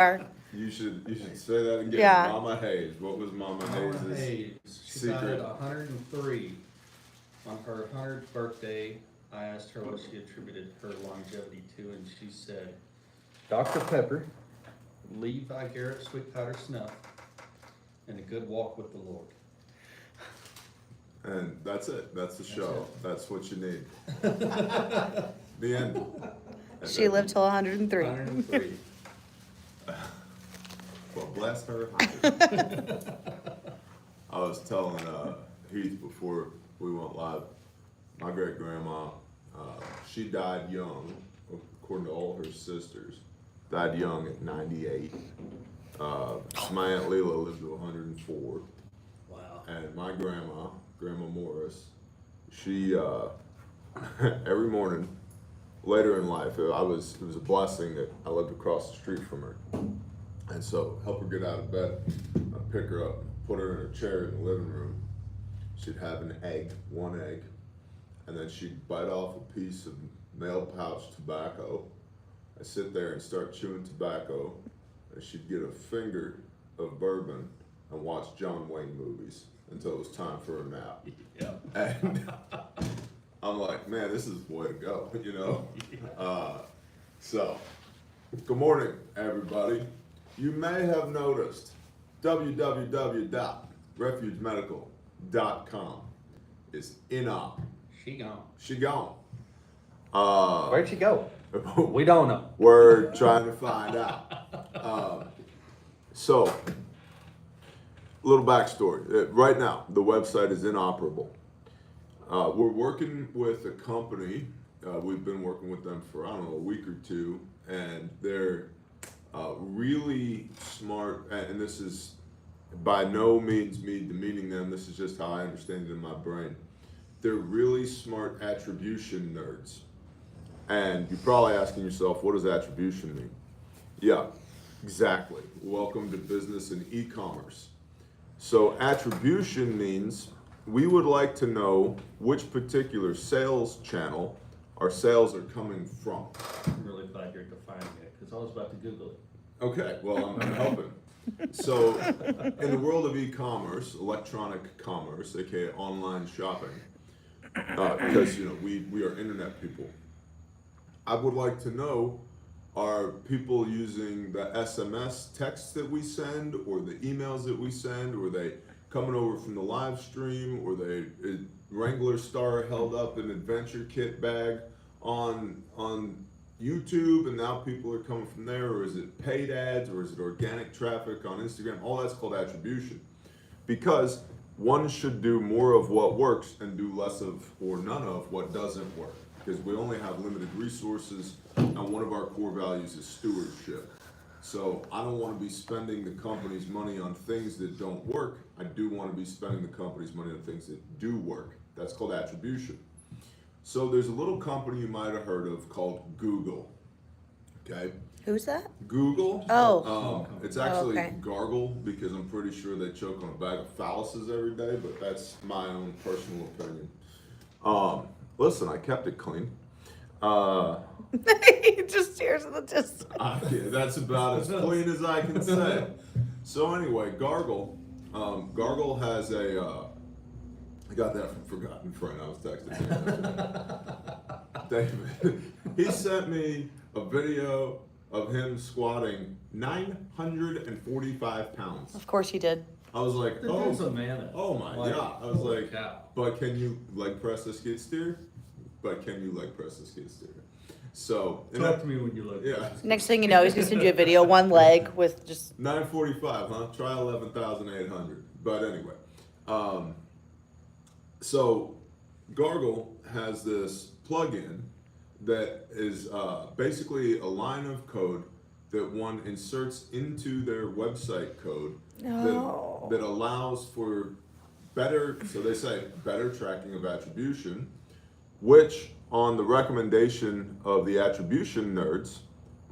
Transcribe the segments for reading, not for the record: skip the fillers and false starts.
You should say that again. Yeah. Mama Hayes. What was Mama Mama Hayes' Hayes, she died secret? at 103. On her 100th birthday, I asked her what she attributed her longevity to, and she said, Dr. Pepper, Levi Garrett sweet powder snuff, and a good walk with the Lord. And that's it. That's the show. it. That's what you need. The end. And She then- lived till 103. 103. Well, bless her. I was telling Heath before we went live, my great grandma, she died young, according to all her sisters. Died young at 98. My Aunt Leela lived to 104. Wow. And my Grandma Morris, she every morning, later in life, it was a blessing that I lived across the street from her. And so help her get out of bed, I'd pick her up, put her in a chair in the living room. She'd have one egg, and then she'd bite off a piece of mail pouch tobacco. I'd sit there and start chewing tobacco, and she'd get a finger of bourbon and watch John Wayne movies until it was time for a nap. Yeah. And I'm like, man, this is the way to go, you know? So, good morning, everybody. You may have noticed www.refugemedical.com is in op. She gone. She gone. Where'd she go? We don't know. We're trying to find out. So, little backstory. Right now, the website is inoperable. We're working with a company. We've been working with them for, I don't know, a week or two, and they're really smart. And this is by no means me demeaning them. This is just how I understand it in my brain. They're really smart attribution nerds. And you're probably asking yourself, what does attribution mean? Yeah, exactly. Welcome to business and e-commerce. So attribution means we would like to know which particular sales channel our sales are coming from. I'm really glad you're defining it, because I was about to Google it. Okay, well, I'm helping. So in the world of e-commerce, electronic commerce, aka online shopping, because we are internet people, I would like to know, are people using the SMS texts that we send, or the emails that we send, or are they coming over from the live stream, or they Wrangler Star held up an adventure kit bag on YouTube, and now people are coming from there, or is it paid ads, or is it organic traffic on Instagram? All that's called attribution, because one should do more of what works and do less of or none of what doesn't work, because we only have limited resources, and one of our core values is stewardship. So I don't want to be spending the company's money on things that don't work. I do want to be spending the company's money on things that do work. That's called attribution. So there's a little company you might have heard of called Google. Okay? Who's that? Google. Oh. It's actually okay. Gargle, because I'm pretty sure they choke on a bag of phalluses every day, but that's my own personal opinion. Listen, I kept it clean. He just stares at the distance. Yeah, that's about as clean as I can say. So anyway, Gargle has a, I got that from Forgotten Friend. I was texting him. David, he sent me a video of him squatting 945 pounds. Of course he did. I was like, The dude's a mammoth. oh my Like, God. I was holy like, cow. but can you leg press a skid steer? But can you leg press a skid steer? So, and Talk that- to me when you look. yeah. Next thing you know, he's gonna send you a video, one leg with just 945, huh? Try 11,800. But anyway, so Gargle has this plugin that is basically a line of code that one inserts into their website code No. that allows for better, so they say, better tracking of attribution, which on the recommendation of the attribution nerds,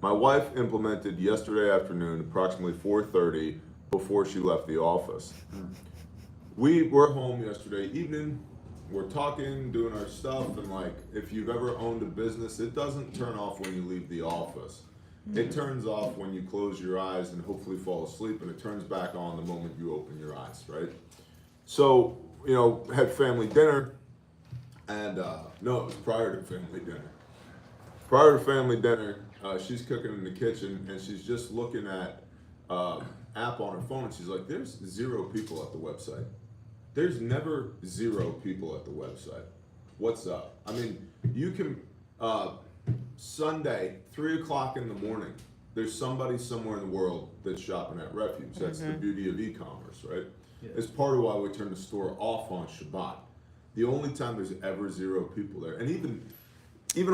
my wife implemented yesterday afternoon, approximately 4:30, before she left the office. We were home yesterday evening, we're talking, doing our stuff, and like, if you've ever owned a business, it doesn't turn off when you leave the office. It turns off when you close your eyes and hopefully fall asleep, and it turns back on the moment you open your eyes, right? So, had family dinner, and no, it was prior to family dinner. Prior to family dinner, she's cooking in the kitchen, and she's just looking at app on her phone, and she's like, there's 0 people at the website. There's never 0 people at the website. What's up? I mean, you can, Sunday, 3 o'clock in the morning, there's somebody somewhere in the world that's shopping at Refuge. That's the beauty of e-commerce, right? Yeah. It's part of why we turn the store off on Shabbat. The only time there's ever 0 people there. And even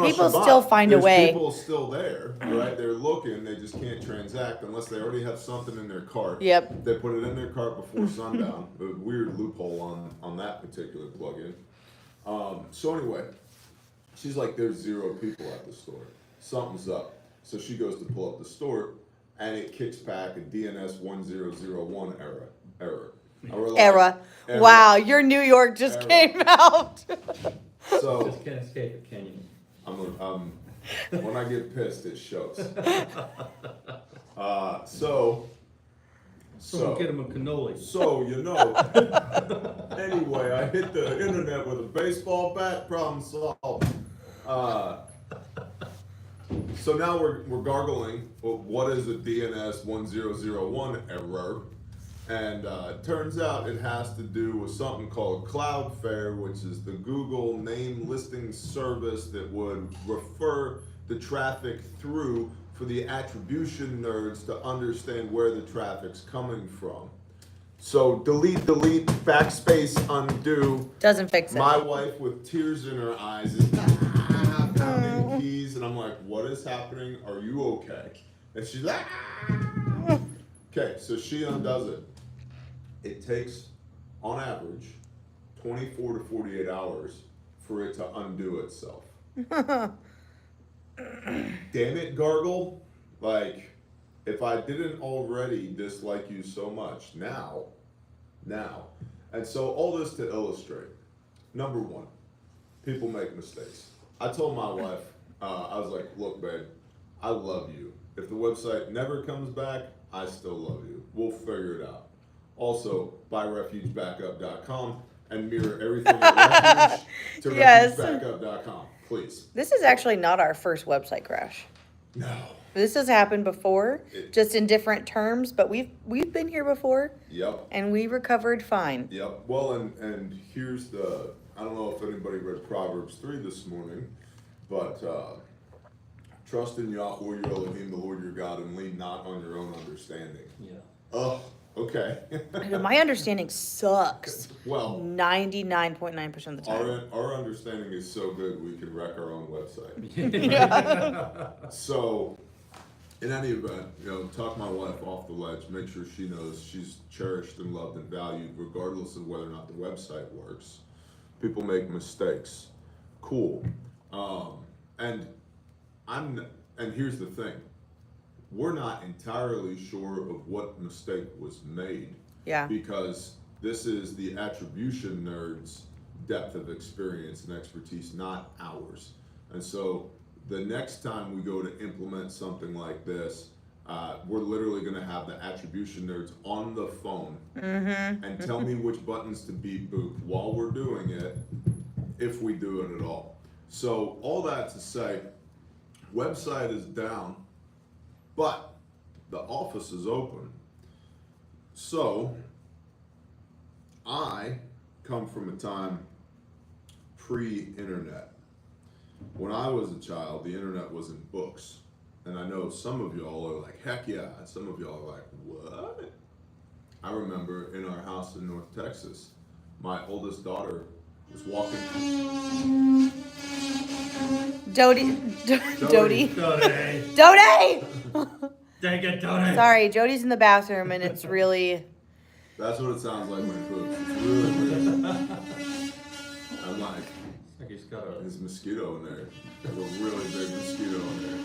on People Shabbat, still find a there's way. people still there, right? They're looking, they just can't transact unless they already have something in their cart. Yep. They put it in their cart before sundown. A weird loophole on that particular plugin. So anyway, she's like, there's 0 people at the store. Something's up. So she goes to pull up the store, and it kicks back a DNS 1001 error. And we're like, Era. Wow, your New York just Era. came out. So Just can't escape it, can you? when I get pissed, it shows. So Someone get him a cannoli. So, anyway, I hit the internet with a baseball bat, problem solved. So now we're gargling, well, what is a DNS 1001 error? And it turns out it has to do with something called Cloudflare, which is the Google name listing service that would refer the traffic through for the attribution nerds to understand where the traffic's coming from. So delete, backspace, undo. Doesn't fix it. My wife with tears in her eyes is pounding keys, and I'm like, what is happening? Are you okay? And she's like, okay, so she undoes it. It takes, on average, 24 to 48 hours for it to undo itself. Damn it, Gargle. Like, if I didn't already dislike you so much, now. And so all this to illustrate, number one, people make mistakes. I told my wife, I was like, look, babe, I love you. If the website never comes back, I still love you. We'll figure it out. Also, buy refugebackup.com and mirror everything at Refuge to Yes. refugebackup.com, please. This is actually not our first website crash. No. This has happened before, It- just in different terms, but we've been here before Yep. and we recovered fine. Yep. Well, and here's the, I don't know if anybody read Proverbs 3 this morning, but trust in Yahweh your Elohim, the Lord your God, and lean not on your own understanding. Yeah. Oh, okay. Dude, my understanding sucks. Well, 99.9% of the time. our understanding is so good we can wreck our own website. So, in any event, talk my wife off the ledge, make sure she knows she's cherished and loved and valued regardless of whether or not the website works. People make mistakes. Cool. And here's the thing. We're not entirely sure of what mistake was made. Yeah. Because this is the attribution nerds' depth of experience and expertise, not ours. And so the next time we go to implement something like this, we're literally going to have the attribution nerds on the phone and tell me which buttons to beat boot while we're doing it, if we do it at all. So all that to say, website is down, but the office is open. So I come from a time pre-internet. When I was a child, the internet was in books. And I know some of y'all are like, heck yeah. And some of y'all are like, what? I remember in our house in North Texas, my oldest daughter was walking. Dodie. Dodie. Dodie! Dang it, Tony. Sorry, Jody's in the bathroom and it's really. That's what it sounds like when it poops. It's really weird. I'm like, Like he's got there's a mosquito in there. There's a really big mosquito in there.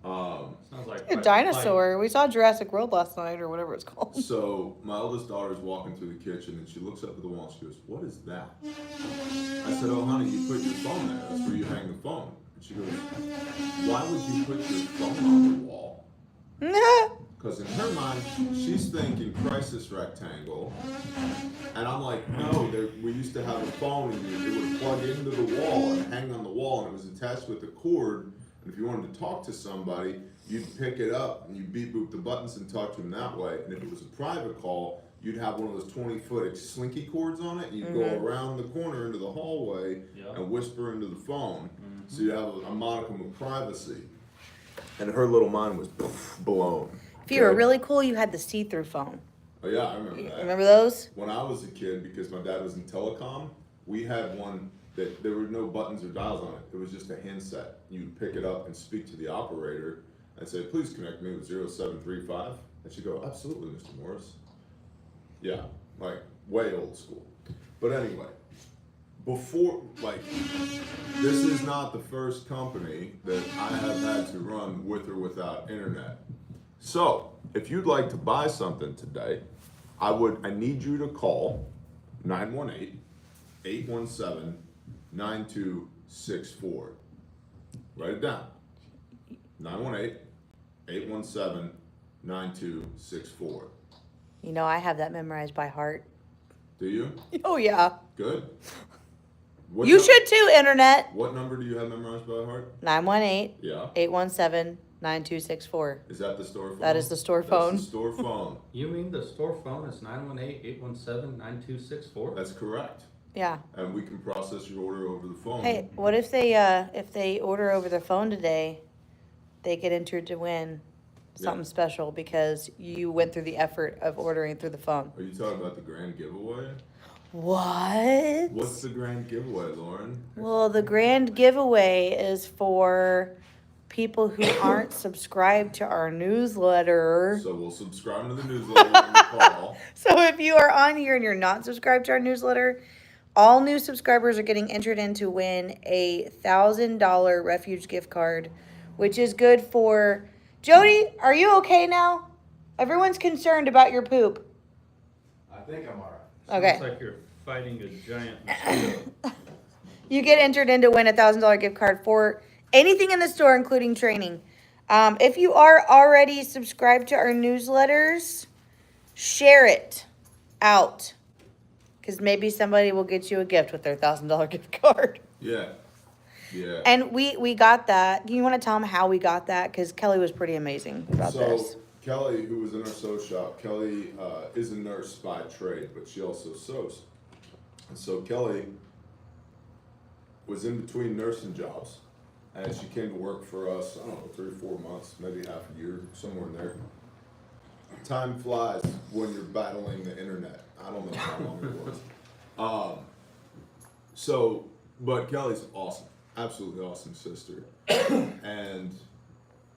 sounds like A dinosaur. We saw Jurassic World last night or whatever it's called. So my oldest daughter's walking through the kitchen and she looks up at the wall and she goes, what is that? I said, oh honey, you put your phone there. That's where you hang the phone. And she goes, why would you put your phone on the wall? Because in her mind, she's thinking crisis rectangle. And I'm like, no, we used to have a phone and it would plug into the wall and hang on the wall, and it was attached with a cord. And if you wanted to talk to somebody, you'd pick it up and you beep boop the buttons and talk to them that way. And if it was a private call, you'd have one of those 20-foot slinky cords on it, and you'd go around the corner into the hallway and whisper into the phone. So you have a modicum of privacy. And her little mind was blown. If you were really cool, you had the see-through phone. Oh yeah, I remember that. Remember those? When I was a kid, because my dad was in telecom, we had one that there were no buttons or dials on it. It was just a handset. You'd pick it up and speak to the operator and say, please connect me with 0735. And she'd go, absolutely, Mr. Morris. Yeah, like way old school. But anyway, before, like, this is not the first company that I have had to run with or without internet. So, if you'd like to buy something today, I need you to call 918-817-9264. Write it down. 918-817-9264. You know, I have that memorized by heart. Do you? Oh, yeah. Good. You should too, Internet. What number do you have memorized by heart? 918-817-9264. Is that the store phone? That is the store phone. That's the store phone. You mean the store phone is 918-817-9264? That's correct. Yeah. And we can process your order over the phone. Hey, what if they order over their phone today, they get entered to win something special because you went through the effort of ordering through the phone? Are you talking about the grand giveaway? What? What's the grand giveaway, Lauren? Well, the grand giveaway is for people who aren't subscribed to our newsletter. So we'll subscribe to the newsletter when we call. So if you are on here and you're not subscribed to our newsletter, all new subscribers are getting entered in to win a $1,000 Refuge gift card, which is good for... Jody, are you okay now? Everyone's concerned about your poop. I think I'm alright. Okay. Sounds like you're fighting a giant mosquito. You get entered in to win a $1,000 gift card for anything in the store, including training. If you are already subscribed to our newsletters, share it out. Because maybe somebody will get you a gift with their $1,000 gift card. Yeah. Yeah. And we got that. You want to tell them how we got that? Because Kelly was pretty amazing about this. Kelly, who was in our sew shop, Kelly is a nurse by trade, but she also sews. And so Kelly was in between nursing jobs, and she came to work for us, I don't know, 3 or 4 months, maybe half a year, somewhere in there. Time flies when you're battling the internet. I don't know how long it was. But Kelly's awesome, absolutely awesome sister. And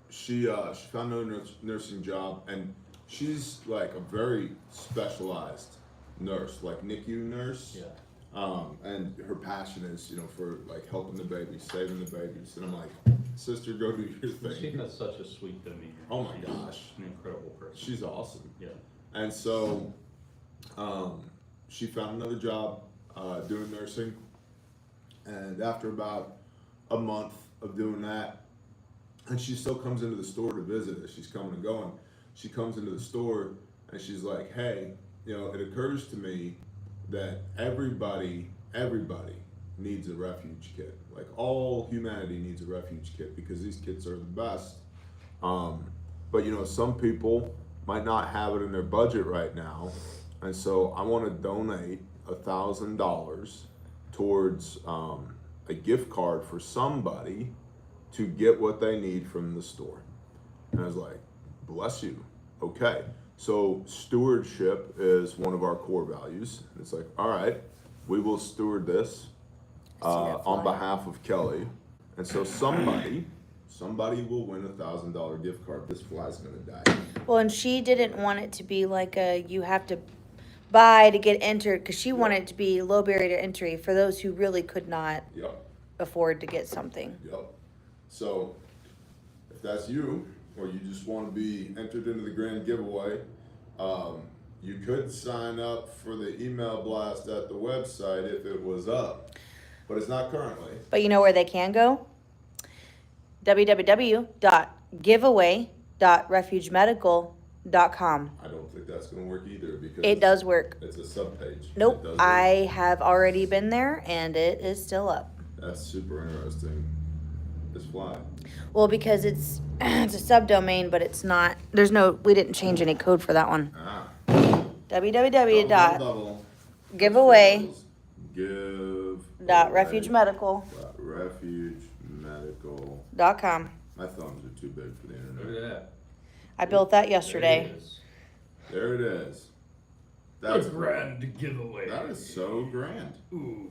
she found another nursing job, and she's like a very specialized nurse, like NICU nurse. Yeah. And her passion is, for like helping the babies, saving the babies. And I'm like, sister, go do your thing. She has such a sweet demeanor. Oh my She's gosh. an incredible person. She's awesome. Yeah. And so, she found another job doing nursing. And after about a month of doing that, and she still comes into the store to visit us. She's coming and going. She comes into the store and she's like, hey, it occurs to me that everybody needs a refuge kit. Like all humanity needs a refuge kit because these kits are the best. But some people might not have it in their budget right now. And so I want to donate $1,000 towards a gift card for somebody to get what they need from the store. And I was like, bless you. Okay. So stewardship is one of our core values. And it's like, all right, we will steward this on behalf of Kelly. And so somebody will win a $1,000 gift card. This fly's gonna die. Well, and she didn't want it to be like you have to buy to get entered, because she wanted it to be low barrier to entry for those who really could not afford to get something. Yep. So if that's you, or you just want to be entered into the grand giveaway, you could sign up for the email blast at the website if it was up, but it's not currently. But you know where they can go? www.giveaway.refugemedical.com. I don't think that's gonna work either because It does work. it's a subpage. It Nope, does work. I have already been there and it is still up. That's super interesting. This fly. Well, because it's it's a subdomain, but it's not. We didn't change any code for that one. Ah. www.giveaway. Refugemedical.com. My thumbs are too big for the internet. Look at that. I built that There yesterday. it is. There it is. A That's grand giveaway. That is so grand. Ooh.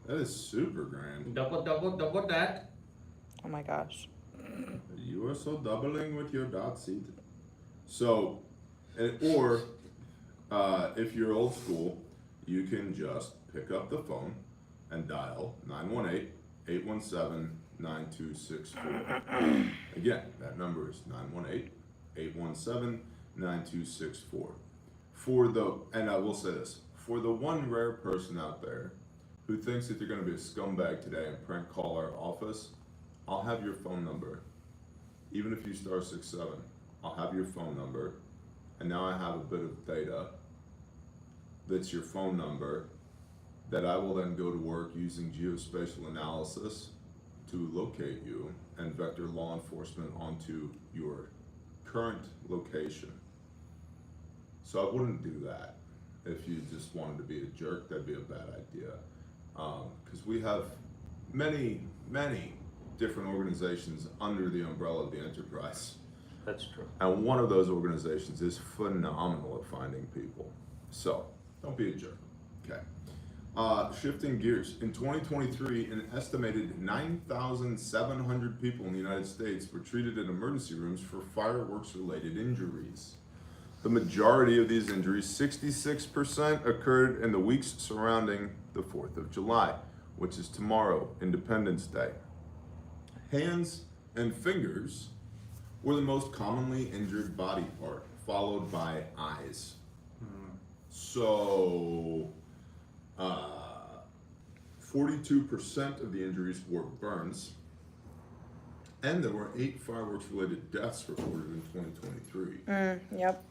That is super grand. Double that. Oh my gosh. You are so doubling with your dot seat. So, if you're old school, you can just pick up the phone and dial 918-817-9264. Again, that number is 918-817-9264. And I will say this, for the one rare person out there who thinks that they're going to be a scumbag today and prank call our office, I'll have your phone number. Even if you star 67, I'll have your phone number. And now I have a bit of data that's your phone number that I will then go to work using geospatial analysis to locate you and vector law enforcement onto your current location. So I wouldn't do that. If you just wanted to be a jerk, that'd be a bad idea. Because we have many different organizations under the umbrella of the enterprise. That's true. And one of those organizations is phenomenal at finding people. So, don't be a jerk. Okay. Shifting gears. In 2023, an estimated 9,700 people in the United States were treated in emergency rooms for fireworks-related injuries. The majority of these injuries, 66%, occurred in the weeks surrounding the 4th of July, which is tomorrow, Independence Day. Hands and fingers were the most commonly injured body part, followed by eyes. So, 42% of the injuries were burns, and there were 8 fireworks-related deaths reported in 2023. Yep.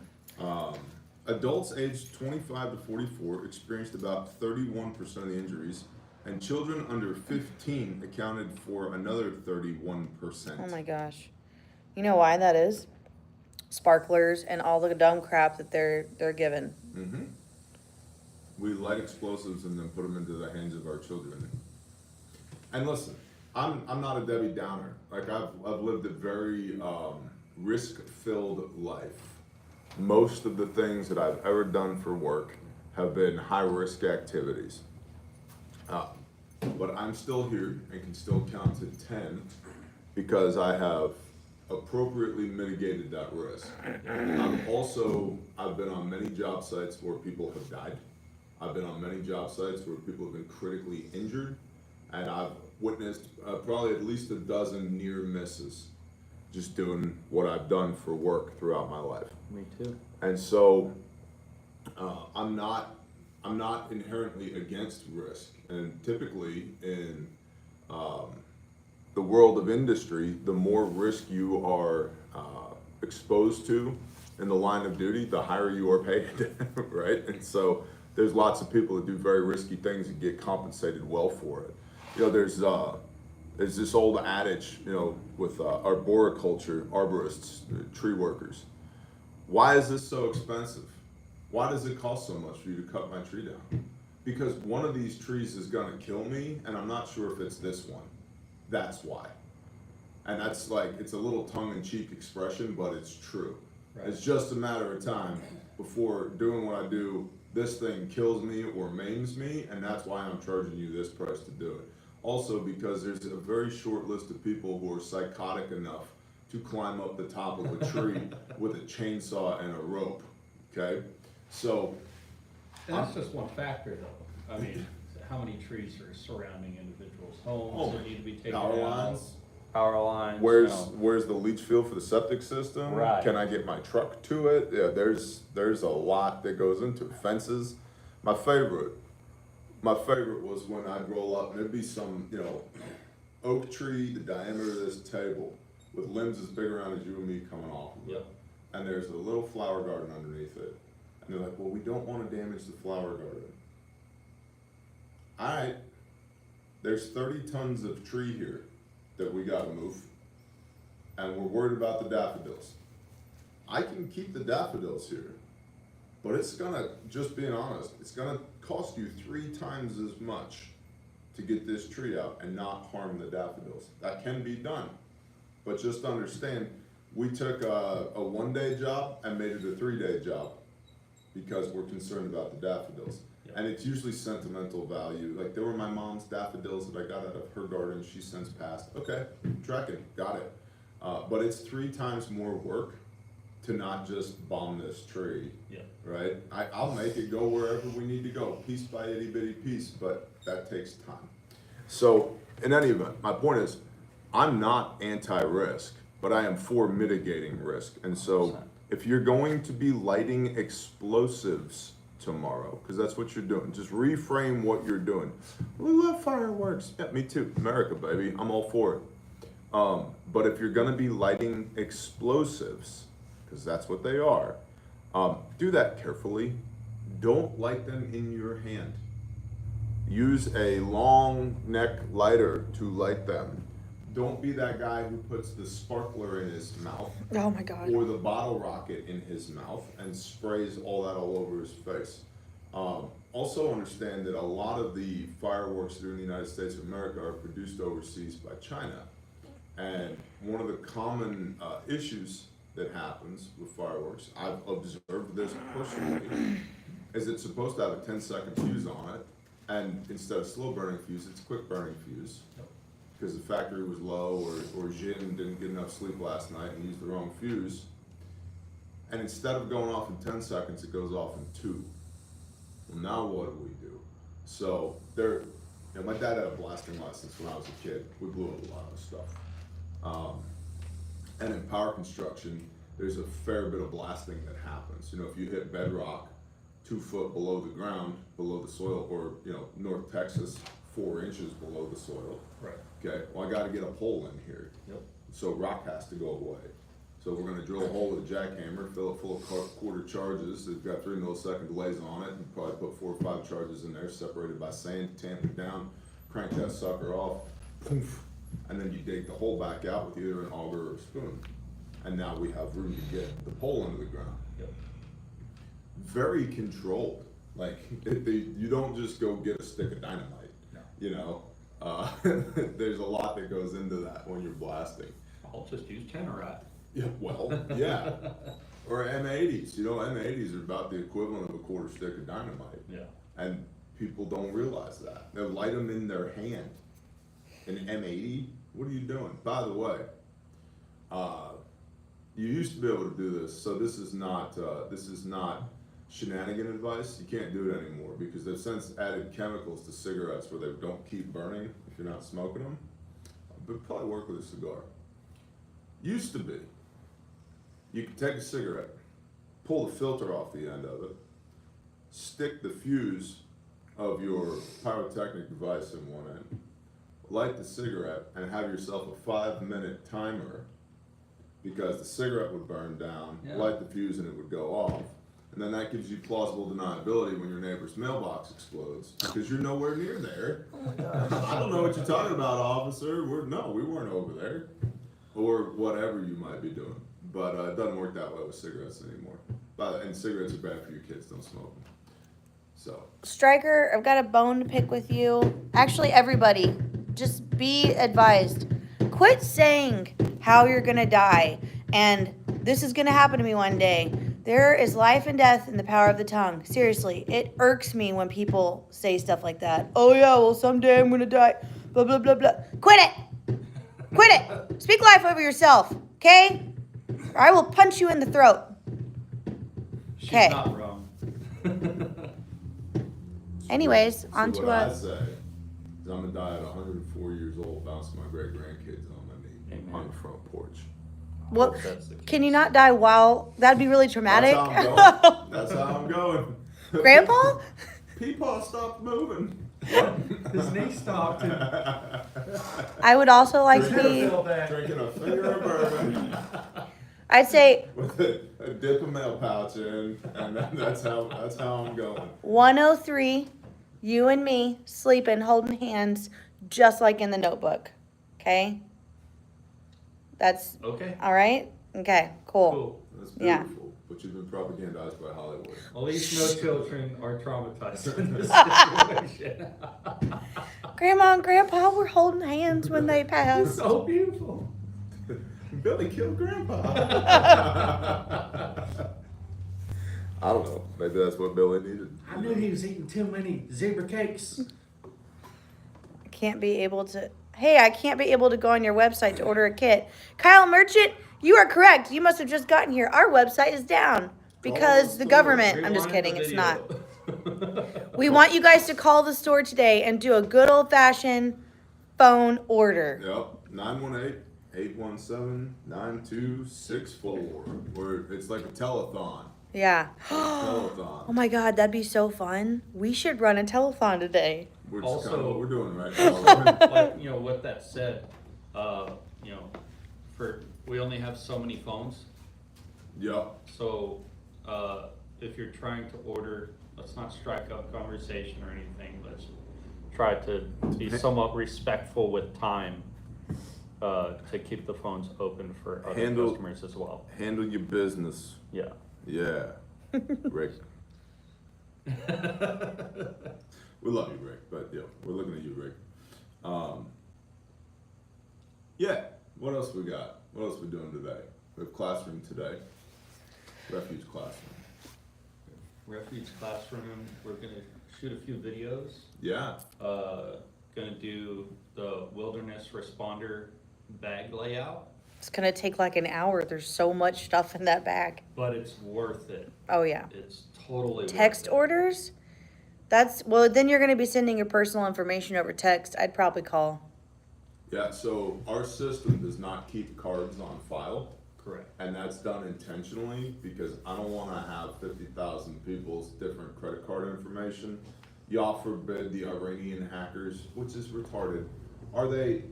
Adults aged 25 to 44 experienced about 31% of the injuries, and children under 15 accounted for another 31%. Oh my gosh. You know why that is? Sparklers and all the dumb crap that they're given. Mm-hmm. We light explosives and then put them into the hands of our children. And listen, I'm not a Debbie Downer. Like I've lived a very risk-filled life. Most of the things that I've ever done for work have been high-risk activities. But I'm still here and can still count to 10 because I have appropriately mitigated that risk. I've been on many job sites where people have died. I've been on many job sites where people have been critically injured, and I've witnessed probably at least a dozen near misses just doing what I've done for work throughout my life. Me too. And so I'm not inherently against risk. And typically in the world of industry, the more risk you are exposed to in the line of duty, the higher you are paid, right? And so there's lots of people that do very risky things and get compensated well for it. You know, there's this old adage, you know, with arboriculture, arborists, tree workers. Why is this so expensive? Why does it cost so much for you to cut my tree down? Because one of these trees is gonna kill me, and I'm not sure if it's this one. That's why. And that's like, it's a little tongue-in-cheek expression, but it's true. Right. It's just a matter of time before doing what I do, this thing kills me or maims me, and that's why I'm charging you this price to do it. Also because there's a very short list of people who are psychotic enough to climb up the top of a tree with a chainsaw and a rope, okay? So. And that's just one factor though. I mean, how many trees are surrounding individuals' homes that need to be taken Power down? lines. Power lines. Where's the leach field for the septic system? Right. Can I get my truck to it? Yeah, there's a lot that goes into it. Fences. My favorite was when I'd roll up and there'd be some, you know, oak tree the diameter of this table, with limbs as big around as you and me coming off of it. Yep. And there's a little flower garden underneath it. And they're like, well, we don't want to damage the flower garden. Alright, there's 30 tons of tree here that we gotta move. And we're worried about the daffodils. I can keep the daffodils here, but it's gonna, just being honest, it's gonna cost you 3 times as much to get this tree out and not harm the daffodils. That can be done, but just understand, we took a 1-day job and made it a 3-day job because we're concerned about the daffodils. Yep. And it's usually sentimental value. Like, there were my mom's daffodils that I got out of her garden, she's since passed. Okay, tracking, got it. But it's 3 times more work to not just bomb this tree. Yeah. Right? I'll make it go wherever we need to go, piece by itty bitty piece, but that takes time. So, in any event, my point is, I'm not anti-risk, but I am for mitigating risk. And so, if you're going to be lighting explosives tomorrow, because that's what you're doing, just reframe what you're doing. We love fireworks. Yeah, me too. America, baby. I'm all for it. But if you're going to be lighting explosives, because that's what they are, do that carefully. Don't light them in your hand. Use a long neck lighter to light them. Don't be that guy who puts the sparkler in his mouth Oh my God. or the bottle rocket in his mouth and sprays all that all over his face. Also understand that a lot of the fireworks that are in the United States of America are produced overseas by China. And one of the common issues that happens with fireworks, I've observed this personally, is it's supposed to have a 10-second fuse on it, and instead of slow burning fuse, it's quick burning fuse. Because the factory was low, or Jin didn't get enough sleep last night and used the wrong fuse. And instead of going off in 10 seconds, it goes off in 2. Well, now what do? So my dad had a blasting license when I was a kid. We blew up a lot of stuff. And in power construction, there's a fair bit of blasting that happens. If you hit bedrock 2 foot below the ground, below the soil, or North Texas, 4 inches below the soil. Right. Okay, well, I gotta get a pole in here. Yep. So rock has to go away. So we're gonna drill a hole with a jackhammer, fill it full of quarter charges. It's got 3 millisecond delays on it, and probably put 4 or 5 charges in there, separated by sand, tamp it down, crank that sucker off, poof, and then you dig the hole back out with either an auger or a spoon. And now we have room to get the pole into the ground. Yep. Very controlled. Like, you don't just go get a stick of dynamite. No. There's a lot that goes into that when you're blasting. I'll just use tannerite. Yeah, well, yeah. Or M80s. M80s are about the equivalent of a quarter stick of dynamite. Yeah. And people don't realize that. They light them in their hand. An M80? What are you doing? By the way, you used to be able to do this, so this is not shenanigan advice. You can't do it anymore because they've since added chemicals to cigarettes where they don't keep burning if you're not smoking them. But probably work with a cigar. Used to be, you could take a cigarette, pull the filter off the end of it, stick the fuse of your pyrotechnic device in one end, light the cigarette, and have yourself a 5-minute timer because the cigarette would burn down, light the fuse, and it would go off. And then that gives you plausible deniability when your neighbor's mailbox explodes because you're nowhere near there. Oh my gosh. I don't know what you're talking about, officer. We weren't over there. Or whatever you might be doing. But it doesn't work that way with cigarettes anymore. And cigarettes are bad for your kids, don't smoke them. So. Stryker, I've got a bone to pick with you. Actually, everybody, just be advised. Quit saying how you're going to die and this is going to happen to me one day. There is life and death in the power of the tongue. Seriously, it irks me when people say stuff like that. Oh yeah, well someday I'm going to die. Blah, blah, blah, blah. Quit it. Quit it. Speak life over yourself, okay? Or I will punch you in the throat. She's 'Kay. not wrong. Anyways, on to what I us. say is I'm going to die at 104 years old, bouncing my great grandkids on my knee Amen. on the front porch. What? That's the Can you case. not die while? That'd be really traumatic. That's how I'm going. That's how I'm going. Grandpa? Peepaw stopped moving. His knee stopped. And I would also like Drinking me. Drinking a finger of bourbon I'd say with a dip of mail pouch in, and then that's how I'm going. 103, you and me sleeping, holding hands, just like in the Notebook. Okay? That's Okay. all right? Okay, cool. Cool. That's Yeah. beautiful, but you've been propagandized by Hollywood. At least no children are traumatized in this situation. Grandma and Grandpa were holding hands when they It's passed. so beautiful. Billy killed Grandpa. I don't know. Maybe that's what Billy needed. I knew he was eating too many zebra cakes. I can't be able to. Hey, I can't be able to go on your website to order a kit. Kyle Merchant, you are correct. You must have just gotten here. Our website is down because the government. I'm just kidding. It's not. We want you guys to call the store today and do a good old fashioned phone order. Yep. 918-817-9264. Or it's like a telethon. Yeah. Telethon. Oh my God, that'd be so fun. We should run a telethon today. We're just Also- kind of what we're doing right now. But, you know, with that said, you know, we only have so many phones. Yep. So, if you're trying to order, let's not strike up conversation or anything. Let's try to be somewhat respectful with time, to keep the phones open for other Handle- customers as well. Handle your business. Yeah. Yeah. Rick. We love you, Rick, but yeah, we're looking at you, Rick. Yeah. What else we got? What else we doing today? We have classroom today. Refuge classroom. Refuge classroom, we're gonna shoot a few videos. Yeah. Gonna do the wilderness responder bag layout, It's gonna take like an hour. There's so much stuff in that bag. but it's worth it. Oh yeah. It's totally Text worth it. orders? Then you're gonna be sending your personal information over text. I'd probably call. Yeah. So our system does not keep cards on file. Correct. And that's done intentionally because I don't want to have 50,000 people's different credit card information. God forbid the Iranian hackers, which is retarded. Are they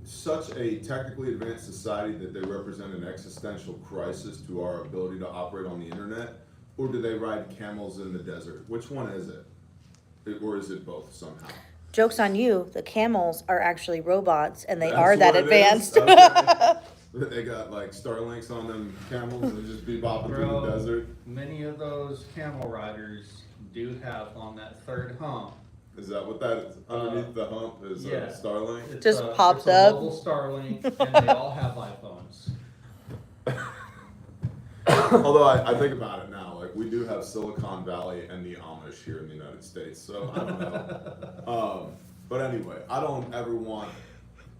such a technically advanced society that they represent an existential crisis to our ability to operate on the internet? Or do they ride camels in the desert? Which one is it? Or is it both somehow? Joke's on you. The camels are actually robots and they That's are that what it advanced. is? Okay. They got like Starlinks on them camels and just be bopping through Bro, the desert. many of those camel riders do have on that third hump. Is that what that is? Underneath the hump is yeah. a Starlink? It's Just a, pops it's a up. mobile Starlink, and they all have iPhones. Although I think about it now, like we do have Silicon Valley and the Amish here in the United States, so I don't know. But anyway, I don't ever want,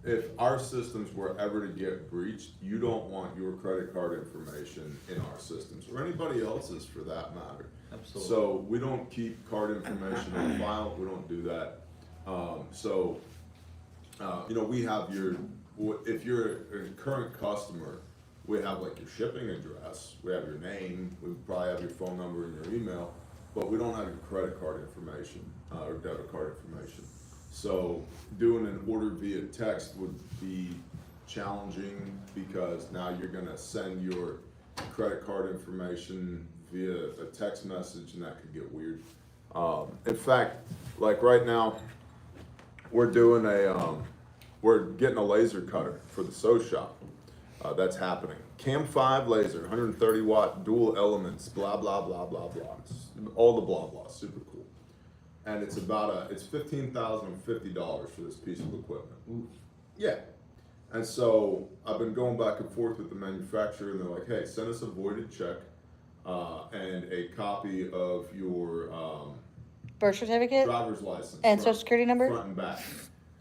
if our systems were ever to get breached, you don't want your credit card information in our systems, or anybody else's for that matter. Absolutely. So we don't keep card information on file, we don't do that. You know, we have if you're a current customer, we have like your shipping address, we have your name, we probably have your phone number and your email, but we don't have your credit card information, or debit card information. So doing an order via text would be challenging because now you're gonna send your credit card information via a text message and that could get weird. In fact, like right now, we're doing we're getting a laser cutter for the sew shop. That's happening. Cam 5 laser, 130 watt, dual elements, blah, blah, blah, blah, blah. It's all the blah, blah, super cool. And it's it's $15,050 for this piece of equipment. Ooh. Yeah. And so I've been going back and forth with the manufacturer and they're like, hey, send us a voided check and a copy of your Birth certificate driver's license. and social security number? Front and back.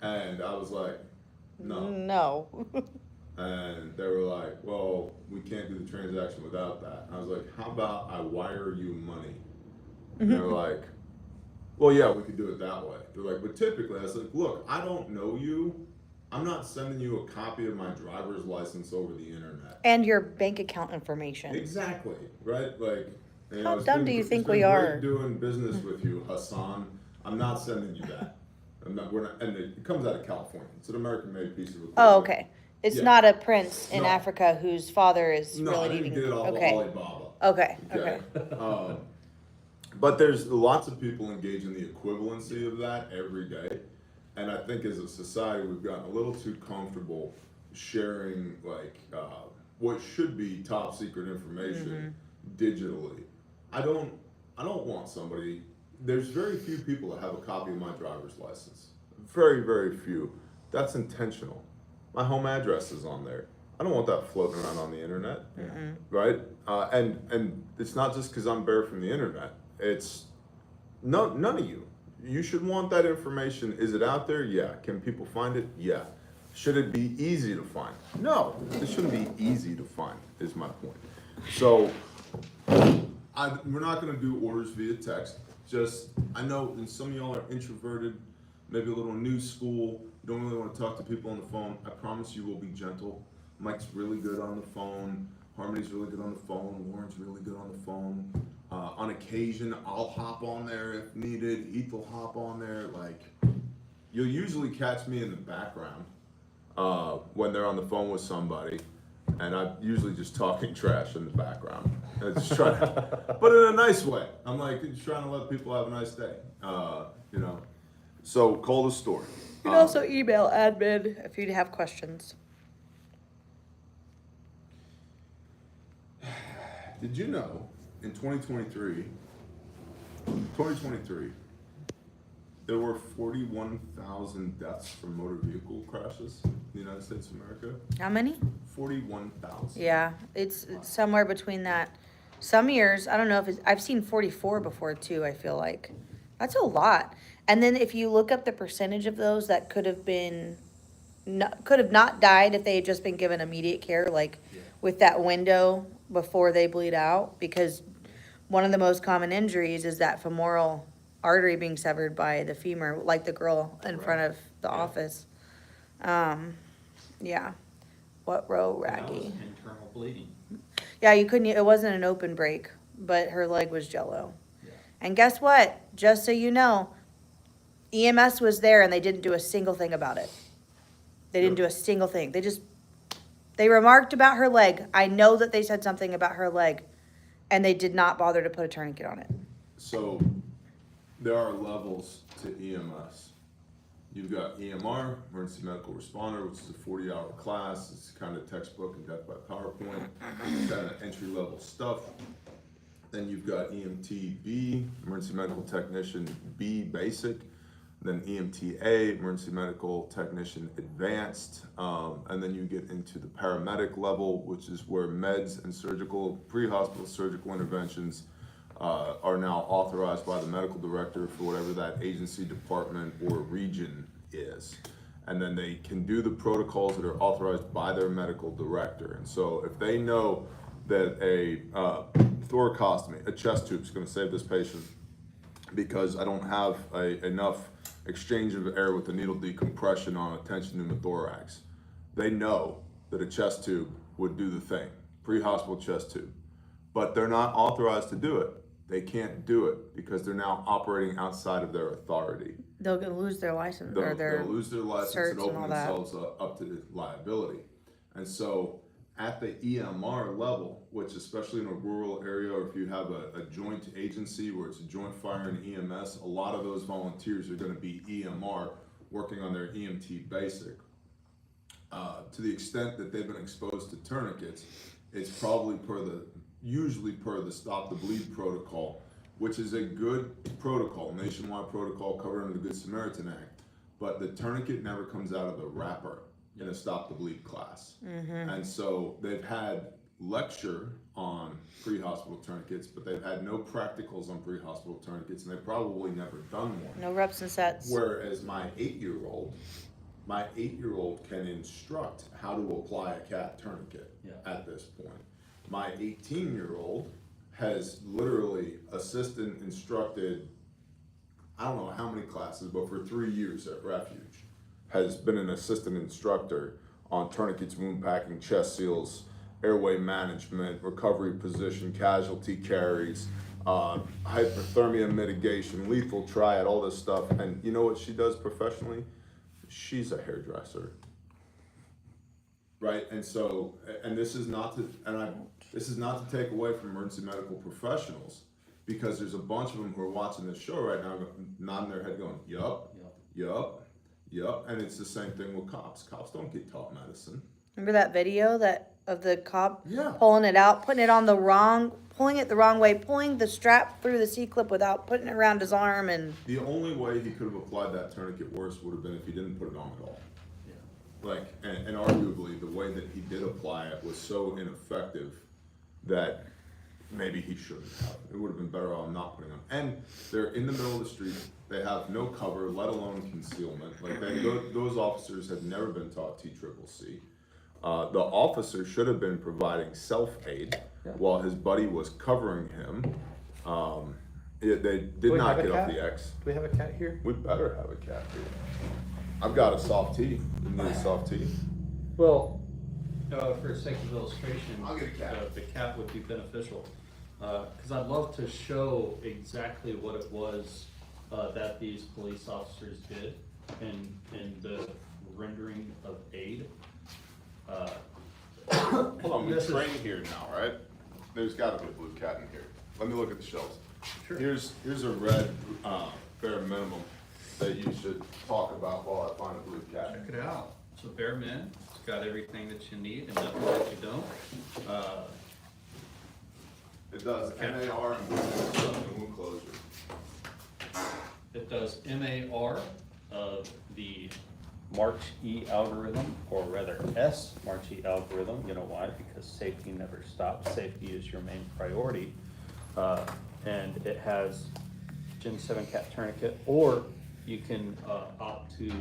And I was like, no. No. And they were like, well, we can't do the transaction without that. And I was like, how about I wire you money? And they were like, well, yeah, we could do it that way. They're like, but typically, I was like, look, I don't know you. I'm not sending you a copy of my driver's license over the internet. And your bank account information. Exactly, right? Like, How dumb do you think we are? Great doing business with you, Hassan. I'm not sending you that. We're not, and it comes out of California. It's an American-made piece of equipment. Oh, okay. It's Yeah. not a prince in No. Africa whose father is No, I really didn't needing. get it off Okay. of Alibaba. Okay. Okay. Okay. But there's lots of people engaged in the equivalency of that every day. And I think as a society, we've gotten a little too comfortable sharing what should be top secret information digitally. I don't want somebody, there's very few people that have a copy of my driver's license. Very, very few. That's intentional. My home address is on there. I don't want that floating around on the internet, right? And it's not just because I'm bare from the internet. It's none of you. You should want that information. Is it out there? Yeah. Can people find it? Yeah. Should it be easy to find? No, it shouldn't be easy to find, is my point. So we're not going to do orders via text. Just, I know, and some of y'all are introverted, maybe a little new school, don't really want to talk to people on the phone. I promise you we'll be gentle. Mike's really good on the phone. Harmony's really good on the phone. Warren's really good on the phone. On occasion, I'll hop on there if needed. Heath will hop on there. Like, you'll usually catch me in the background when they're on the phone with somebody, and I'm usually just talking trash in the background. I just try to, but in a nice way. I'm like just trying to let people have a nice day. So call the store. You can also email admin if you have questions. Did you know in 2023, there were 41,000 deaths from motor vehicle crashes in the United States of America? How many? 41,000. Yeah, it's somewhere between that. Some years, I don't know if it's, I've seen 44 before too, I feel like. That's a lot. And then if you look up the percentage of those that could have not died if they had just been given immediate care, like with that window before they bleed out, because one of the most common injuries is that femoral artery being severed by the femur, like the girl in front of the office. Yeah. What row, And that was Raggy? internal bleeding. Yeah, you couldn't, it wasn't an open break, but her leg was jello. Yeah. And guess what? Just so you know, EMS was there and they didn't do a single thing about it. They didn't do a single thing. They remarked about her leg. I know that they said something about her leg, and they did not bother to put a tourniquet on it. So there are levels to EMS. You've got EMR, Emergency Medical Responder, which is a 40-hour class. It's kind of textbook and death by PowerPoint. It's kind of entry-level stuff. Then you've got EMT-B, Emergency Medical Technician B, basic. Then EMT-A, Emergency Medical Technician Advanced. And then you get into the paramedic level, which is where meds and pre-hospital surgical interventions are now authorized by the medical director for whatever that agency, department, or region is. And then they can do the protocols that are authorized by their medical director. And so if they know that a thoracostomy, a chest tube, is going to save this patient because I don't have enough exchange of air with the needle decompression on a tension pneumothorax, they know that a chest tube would do the thing, pre-hospital chest tube. But they're not authorized to do it. They can't do it because they're now operating outside of their authority. They'll lose their license or their They'll lose their license certs and and open all that. themselves up to liability. And so at the EMR level, which especially in a rural area, or if you have a joint agency where it's a joint fire and EMS, a lot of those volunteers are going to be EMR working on their EMT basic. To the extent that they've been exposed to tourniquets, it's probably usually per the Stop the Bleed protocol, which is a good protocol, nationwide protocol covered under the Good Samaritan Act, but the tourniquet never comes out of the wrapper in a Stop the Bleed class. And so they've had lecture on pre-hospital tourniquets, but they've had no practicals on pre-hospital tourniquets, and they've probably never done one. No reps and sets. Whereas my 8-year-old can instruct how to apply a cat tourniquet at this point. My 18-year-old has literally instructed, I don't know how many classes, but for 3 years at Refuge, has been an assistant instructor on tourniquets, wound packing, chest seals, airway management, recovery position, casualty carries, hypothermia mitigation, lethal triad, all this stuff. And you know what she does professionally? She's a hairdresser. Right? And so, and this is not to take away from emergency medical professionals, because there's a bunch of them who are watching this show right now, nodding their head going, yup, and it's the same thing with cops. Cops don't get taught medicine. Remember that video of the cop Yeah. pulling it out, pulling it the wrong way, pulling the strap through the C-clip without putting it around his arm, and The only way he could have applied that tourniquet worse would have been if he didn't put it on at all. Like, and arguably the way that he did apply it was so ineffective that maybe he shouldn't have. It would have been better off not putting on. And they're in the middle of the street. They have no cover, let alone concealment. Like, those officers have never been taught TCCC. The officer should have been providing self-aid while his buddy was covering him. They did not get off the X. Do we have a cat here? We better have a cat here. I've got a soft tea. You need a soft tea? Well, for sake of illustration, I'll get a cat. The cat would be beneficial. Because I'd love to show exactly what it was that these police officers did in the rendering of aid. Hold on, we This is- train here now, right? There's gotta be a blue cat in here. Let me look at the shelves. Sure. Here's a red, bare minimum that you should talk about while I find a blue cat. Check it out. It's a bare min. It's got everything that you need and nothing that you don't. It does MAR and wound closure. It does MAR of the March E algorithm, or rather S March E algorithm. You know why? Because safety never stops. Safety is your main priority. And it has Gen 7 cat tourniquet, or you can opt to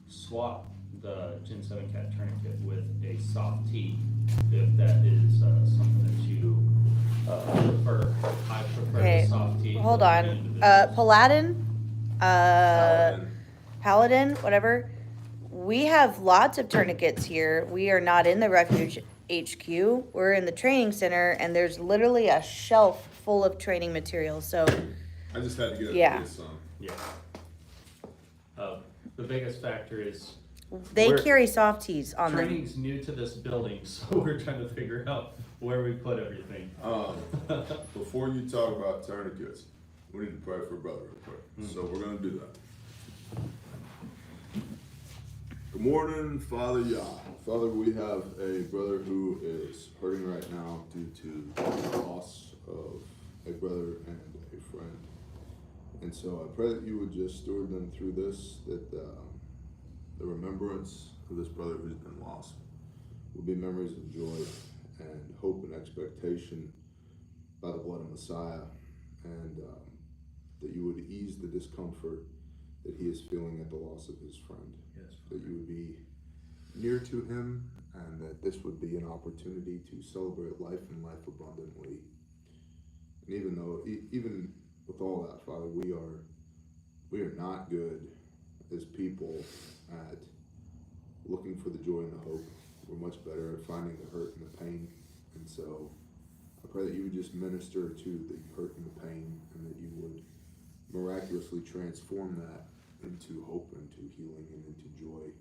swap the Gen 7 cat tourniquet with a soft T if that is something that you prefer. I prefer okay, the soft T. hold for on. individuals. Paladin, whatever. We have lots of tourniquets here. We are not in the Refuge HQ. We're in the training center, and there's literally a shelf full of training materials. So, I just had to get it Yeah. to this son. Yeah. The biggest factor is they We're- carry soft tees on them. training's new to this building, so we're trying to figure out where we put everything. Before you talk about tourniquets, we need to pray for brother real quick. So we're gonna do that. Good morning, Father Yah. Father, we have a brother who is hurting right now due to the loss of a brother and a friend. And so I pray that you would just steward them through this, that the remembrance of this brother who's been lost will be memories of joy and hope and expectation by the blood of Messiah, and that you would ease the discomfort that he is feeling at the loss of his friend. Yes. That you would be near to him, and that this would be an opportunity to celebrate life and life abundantly. And even with all that, Father, we are not good as people at looking for the joy and the hope. We're much better at finding the hurt and the pain. And so I pray that you would just minister to the hurt and the pain, and that you would miraculously transform that into hope, into healing, and into joy.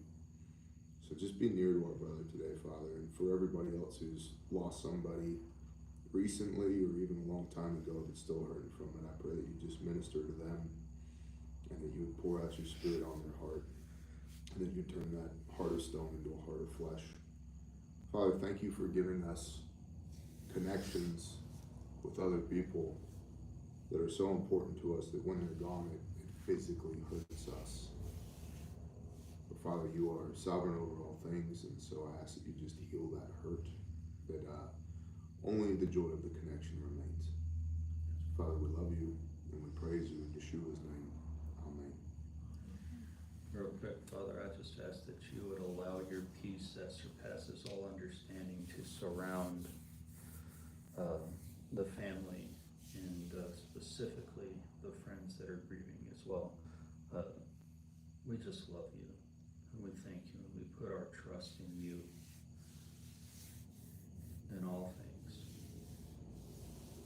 So just be near to our brother today, Father, and for everybody else who's lost somebody recently or even a long time ago that's still hurting from it. I pray that you just minister to them, and that you would pour out your spirit on their heart, and that you turn that heart of stone into a heart of flesh. Father, thank you for giving us connections with other people that are so important to us that when they're gone, it physically hurts us. But Father, you are sovereign over all things, and so I ask that you just heal that hurt, that only the joy of the connection remains. Father, we love you, and we praise you in Yeshua's name. Amen. Real quick, Father, I just ask that you would allow your peace that surpasses all understanding to surround the family, and specifically the friends that are grieving as well. We just love you, and we thank you, and we put our trust in you in all things,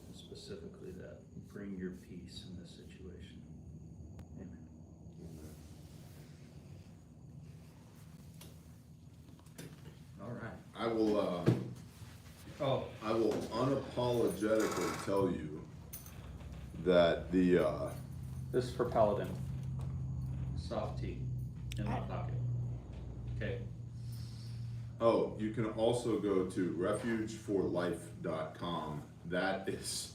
and specifically that. We pray your peace in this situation. Amen. All right. I will Oh, unapologetically tell you that the this is for Paladin. Soft tea in my pocket. Okay. oh, you can also go to refugeforlife.com. That is,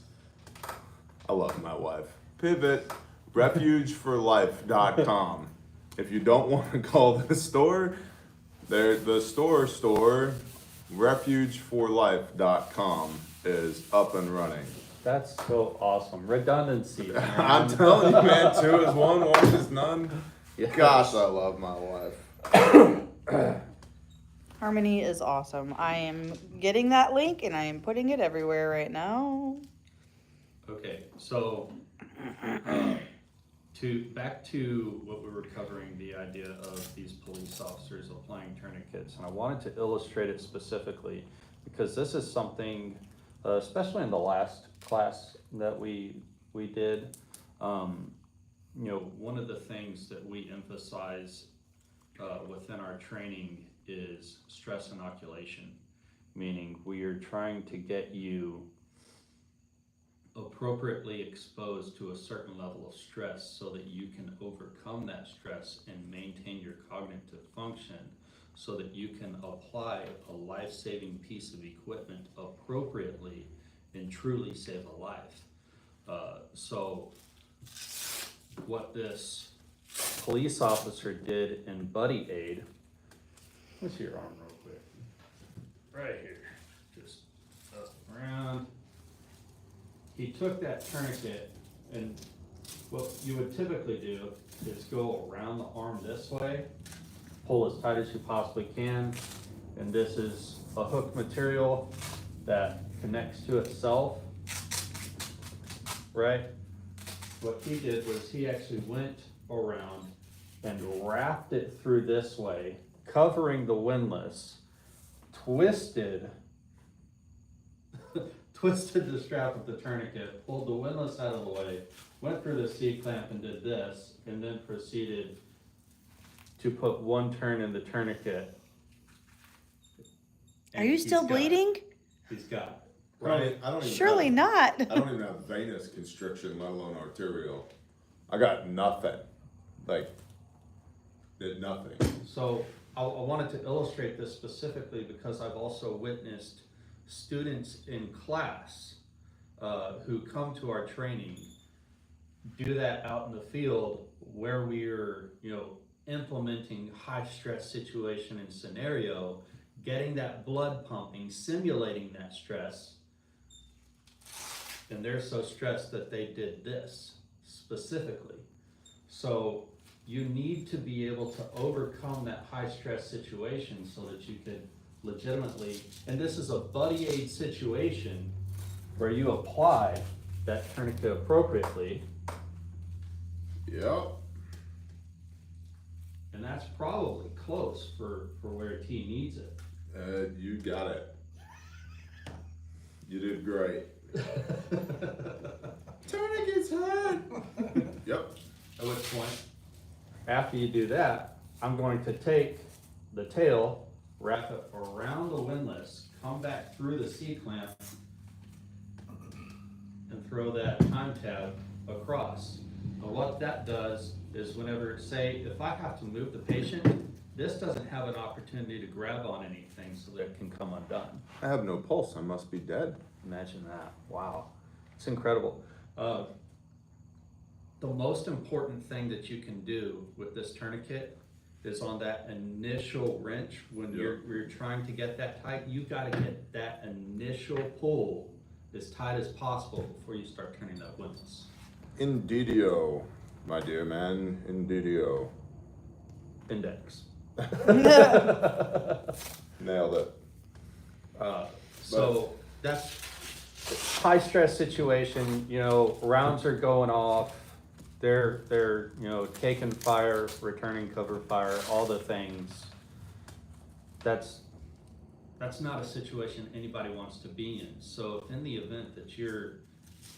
I love my wife. Pivot, refugeforlife.com. If you don't want to call the store, the store, refugeforlife.com is up and running. That's so awesome. Redundancy. Man. I'm telling you, man, two is one is none. Yes. Gosh, I love my wife. Harmony is awesome. I am getting that link and I am putting it everywhere right now. Okay, so back to what we were covering, the idea of these police officers applying tourniquets, and I wanted to illustrate it specifically because this is something, especially in the last class that we did. One of the things that we emphasize within our training is stress inoculation, meaning we are trying to get you appropriately exposed to a certain level of stress so that you can overcome that stress and maintain your cognitive function so that you can apply a life-saving piece of equipment appropriately and truly save a life. So what this police officer did in buddy aid, let's see your arm real quick, right here, just up around. He took that tourniquet, and what you would typically do is go around the arm this way, pull as tight as you possibly can, and this is a hook material that connects to itself, right? What he did was he actually went around and wrapped it through this way, covering the windlass, twisted the strap of the tourniquet, pulled the windlass out of the way, went through the C-clamp and did this, and then proceeded to put one turn in the tourniquet. Are you still bleeding? He's got it. Right? I don't even Surely not. I don't even have venous constriction, let alone arterial. I got nothing. Like, did nothing. So I wanted to illustrate this specifically because I've also witnessed students in class who come to our training do that out in the field where we're implementing high stress situation and scenario, getting that blood pumping, simulating that stress, and they're so stressed that they did this specifically. So you need to be able to overcome that high stress situation so that you could legitimately, and this is a buddy aid situation where you apply that tourniquet appropriately, Yep. and that's probably close for where T needs it. You got it. You did great. Tourniquet's hurt. Yep. At which point, after you do that, I'm going to take the tail, wrap it around the windlass, come back through the C-clamp, and throw that time tab across. And what that does is whenever, say, if I have to move the patient, this doesn't have an opportunity to grab on anything so that it can come undone. I have no pulse. I must be dead. Imagine that. Wow. It's incredible. The most important thing that you can do with this tourniquet is on that initial wrench when you're trying to get that tight, you've got to get that initial pull as tight as possible before you start turning that windlass. Indeedio, my dear man. Indeedio. Index. Nailed it. So that's high stress situation, rounds are going off, they're taking fire, returning cover fire, all the things. That's not a situation anybody wants to be in. So in the event that you're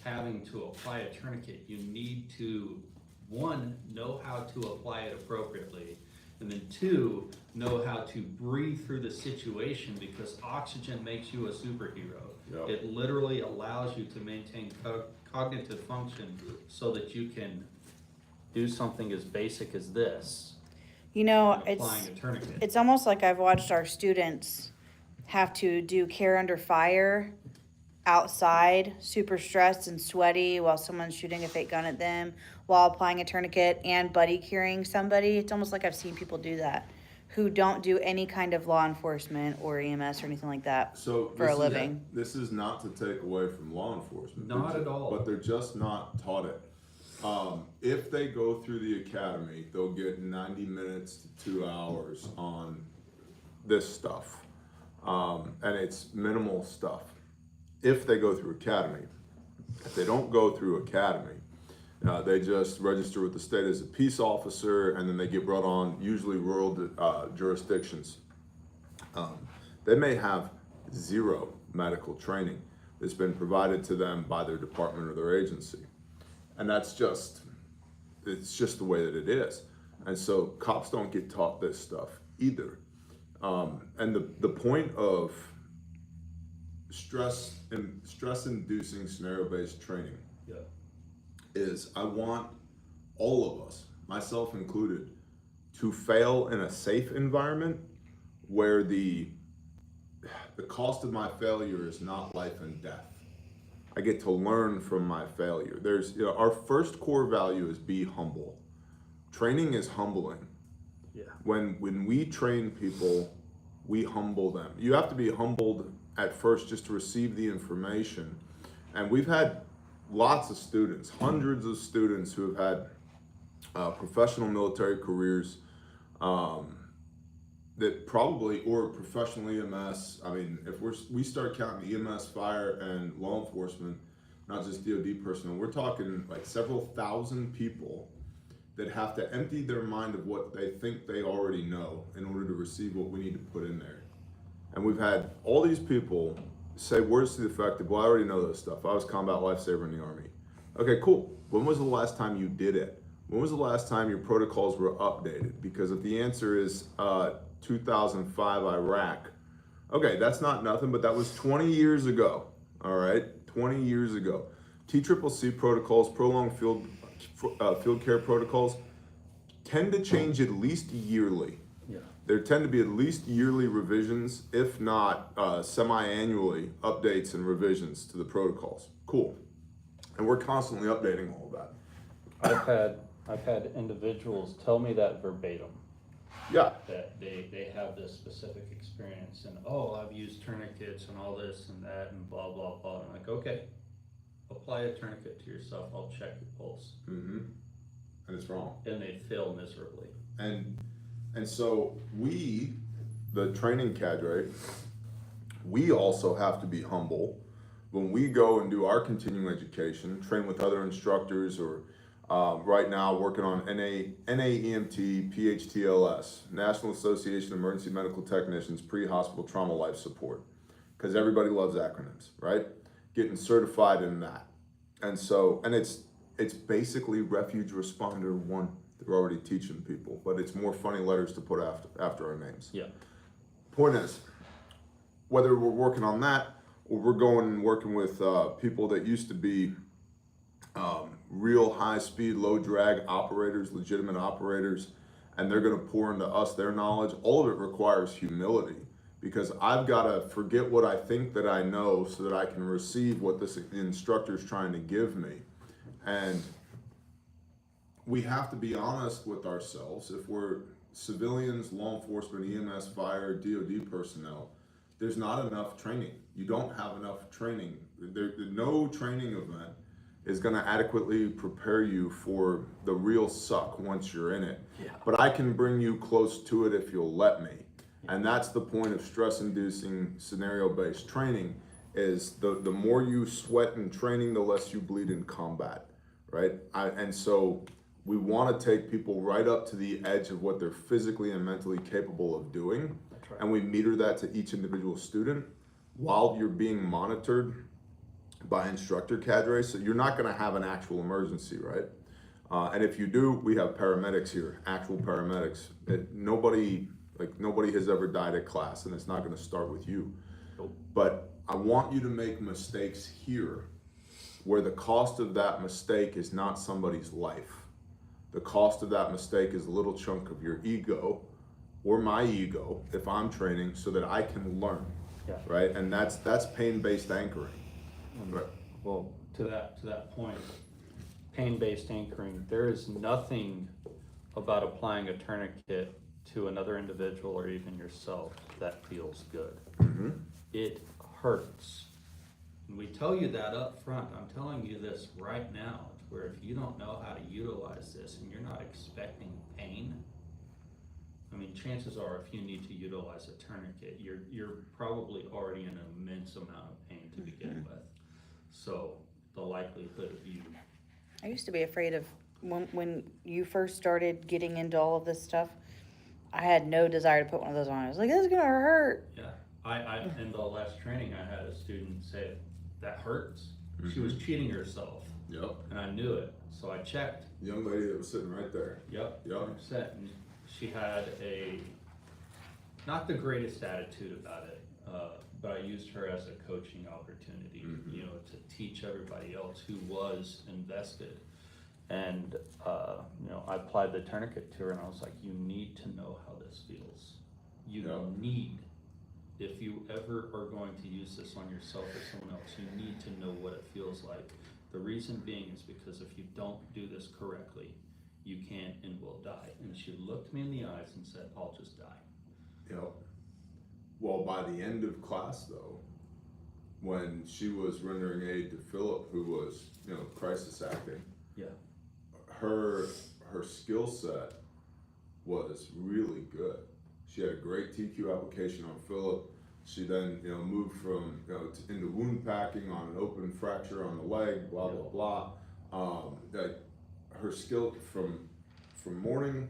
having to apply a tourniquet, you need to, one, know how to apply it appropriately, and then two, know how to breathe through the situation, because oxygen makes you a superhero. Yep. It literally allows you to maintain cognitive function so that you can do something as basic as this, You know, applying a tourniquet. it's almost like I've watched our students have to do care under fire outside, super stressed and sweaty while someone's shooting a fake gun at them, while applying a tourniquet and buddy carrying somebody. It's almost like I've seen people do that who don't do any kind of law enforcement or EMS or anything like that So for a living. This is not to take away from law enforcement. Not at all. But they're just not taught it. If they go through the academy, they'll get 90 minutes to 2 hours on this stuff. And it's minimal stuff. If they go through academy. If they don't go through academy, they just register with the state as a peace officer, and then they get brought on, usually rural jurisdictions. They may have zero medical training that's been provided to them by their department or their agency. And it's just the way that it is. And so cops don't get taught this stuff either. And the point of stress-inducing scenario-based training is I want all of us, myself included, to fail in a safe environment where the cost of my failure is not life and death. I get to learn from my failure. Our first core value is be humble. Training is humbling. Yeah. When we train people, we humble them. You have to be humbled at first just to receive the information. And we've had lots of students, hundreds of students who have had professional military careers that probably, or professional EMS. I mean, if we start counting EMS, fire, and law enforcement, not just DOD personnel, we're talking like several thousand people that have to empty their mind of what they think they already know in order to receive what we need to put in there. And we've had all these people say words to the effect of, well, I already know this stuff. I was combat lifesaver in the Army. Okay, cool. When was the last time you did it? When was the last time your protocols were updated? Because if the answer is 2005 Iraq, okay, that's not nothing, but that was 20 years ago, all right? 20 years ago. TCCC protocols, prolonged field care protocols, tend to change at least yearly. Yeah. There tend to be at least yearly revisions, if not semi-annually updates and revisions to the protocols. Cool. And we're constantly updating all of that. I've had individuals tell me that verbatim, Yeah. that they have this specific experience, and I've used tourniquets and all this and that and blah, blah, blah. I'm like, okay, apply a tourniquet to yourself, I'll check your pulse. Mm-hmm. And it's wrong. And they fail miserably. And so we, the training cadre, we also have to be humble when we go and do our continuing education, train with other instructors, or right now working on NAEMT, PHTLS, National Association of Emergency Medical Technicians, Pre-Hospital Trauma Life Support, because everybody loves acronyms, right? Getting certified in that. And so, and it's basically Refuge Responder 1. They're already teaching people, but it's more funny letters to put after our names. Yeah. Point is, whether we're working on that or we're going and working with people that used to be real high speed, low drag operators, legitimate operators, and they're going to pour into us their knowledge, all of it requires humility, because I've got to forget what I think that I know so that I can receive what this instructor is trying to give me. And we have to be honest with ourselves. If we're civilians, law enforcement, EMS, fire, DOD personnel, there's not enough training. You don't have enough training. No training event is going to adequately prepare you for the real suck once you're in it. Yeah. But I can bring you close to it if you'll let me. And that's the point of stress-inducing scenario-based training, is the more you sweat in training, the less you bleed in combat, right? And so we want to take people right up to the edge of what they're physically and mentally capable of doing. That's right. And we meter that to each individual student while you're being monitored by instructor cadre, so you're not going to have an actual emergency, right? And if you do, we have paramedics here, actual paramedics. Nobody has ever died at class, and it's not going to start with you. Nope. But I want you to make mistakes here where the cost of that mistake is not somebody's life. The cost of that mistake is a little chunk of your ego or my ego if I'm training so that I can learn, right? And that's pain-based anchoring. Right. Well, to that point, pain-based anchoring, there is nothing about applying a tourniquet to another individual or even yourself that feels good. Mm-hmm. It hurts. And we tell you that up front. I'm telling you this right now, where if you don't know how to utilize this and you're not expecting pain, I mean, chances are if you need to utilize a tourniquet, you're probably already in an immense amount of pain to begin with. So the likelihood of you. I used to be afraid of when you first started getting into all of this stuff. I had no desire to put one of those on. I was like, this is gonna hurt. Yeah, I in the last training, I had a student say, that hurts. She was cheating herself. Yep. And I knew it, so I checked. Young lady that was sitting right there. Yep. 100%. And she had not the greatest attitude about it, but I used her as a coaching opportunity, you know, to teach everybody else who was invested. And, you know, I applied the tourniquet to her and I was like, you need to know how this feels. You need, if you ever are going to use this on yourself or someone else, you need to know what it feels like. The reason being is because if you don't do this correctly, you can and will die. And she looked me in the eyes and said, I'll just die. Yep. Well, by the end of class, though, when she was rendering aid to Philip, who was, you know, crisis acting, her skill set was really good. She had a great TQ application on Philip. She then, you know, moved from, you know, into wound packing on an open fracture on the leg, blah blah blah. That her skill from morning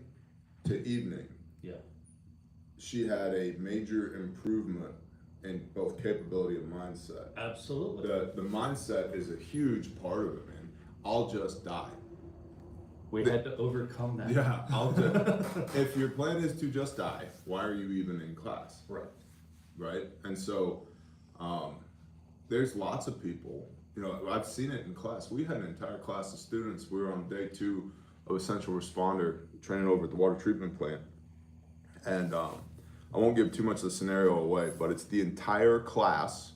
to evening. Yeah. She had a major improvement in both capability and mindset. Absolutely. The mindset is a huge part of it, man. I'll just die. We had to overcome that. Yeah, I'll just. If your plan is to just die, why are you even in class? Right. Right? And so, there's lots of people, you know, I've seen it in class. We had an entire class of students. We were on day 2 of essential responder training over at the water treatment plant. And I won't give too much of the scenario away, but it's the entire class,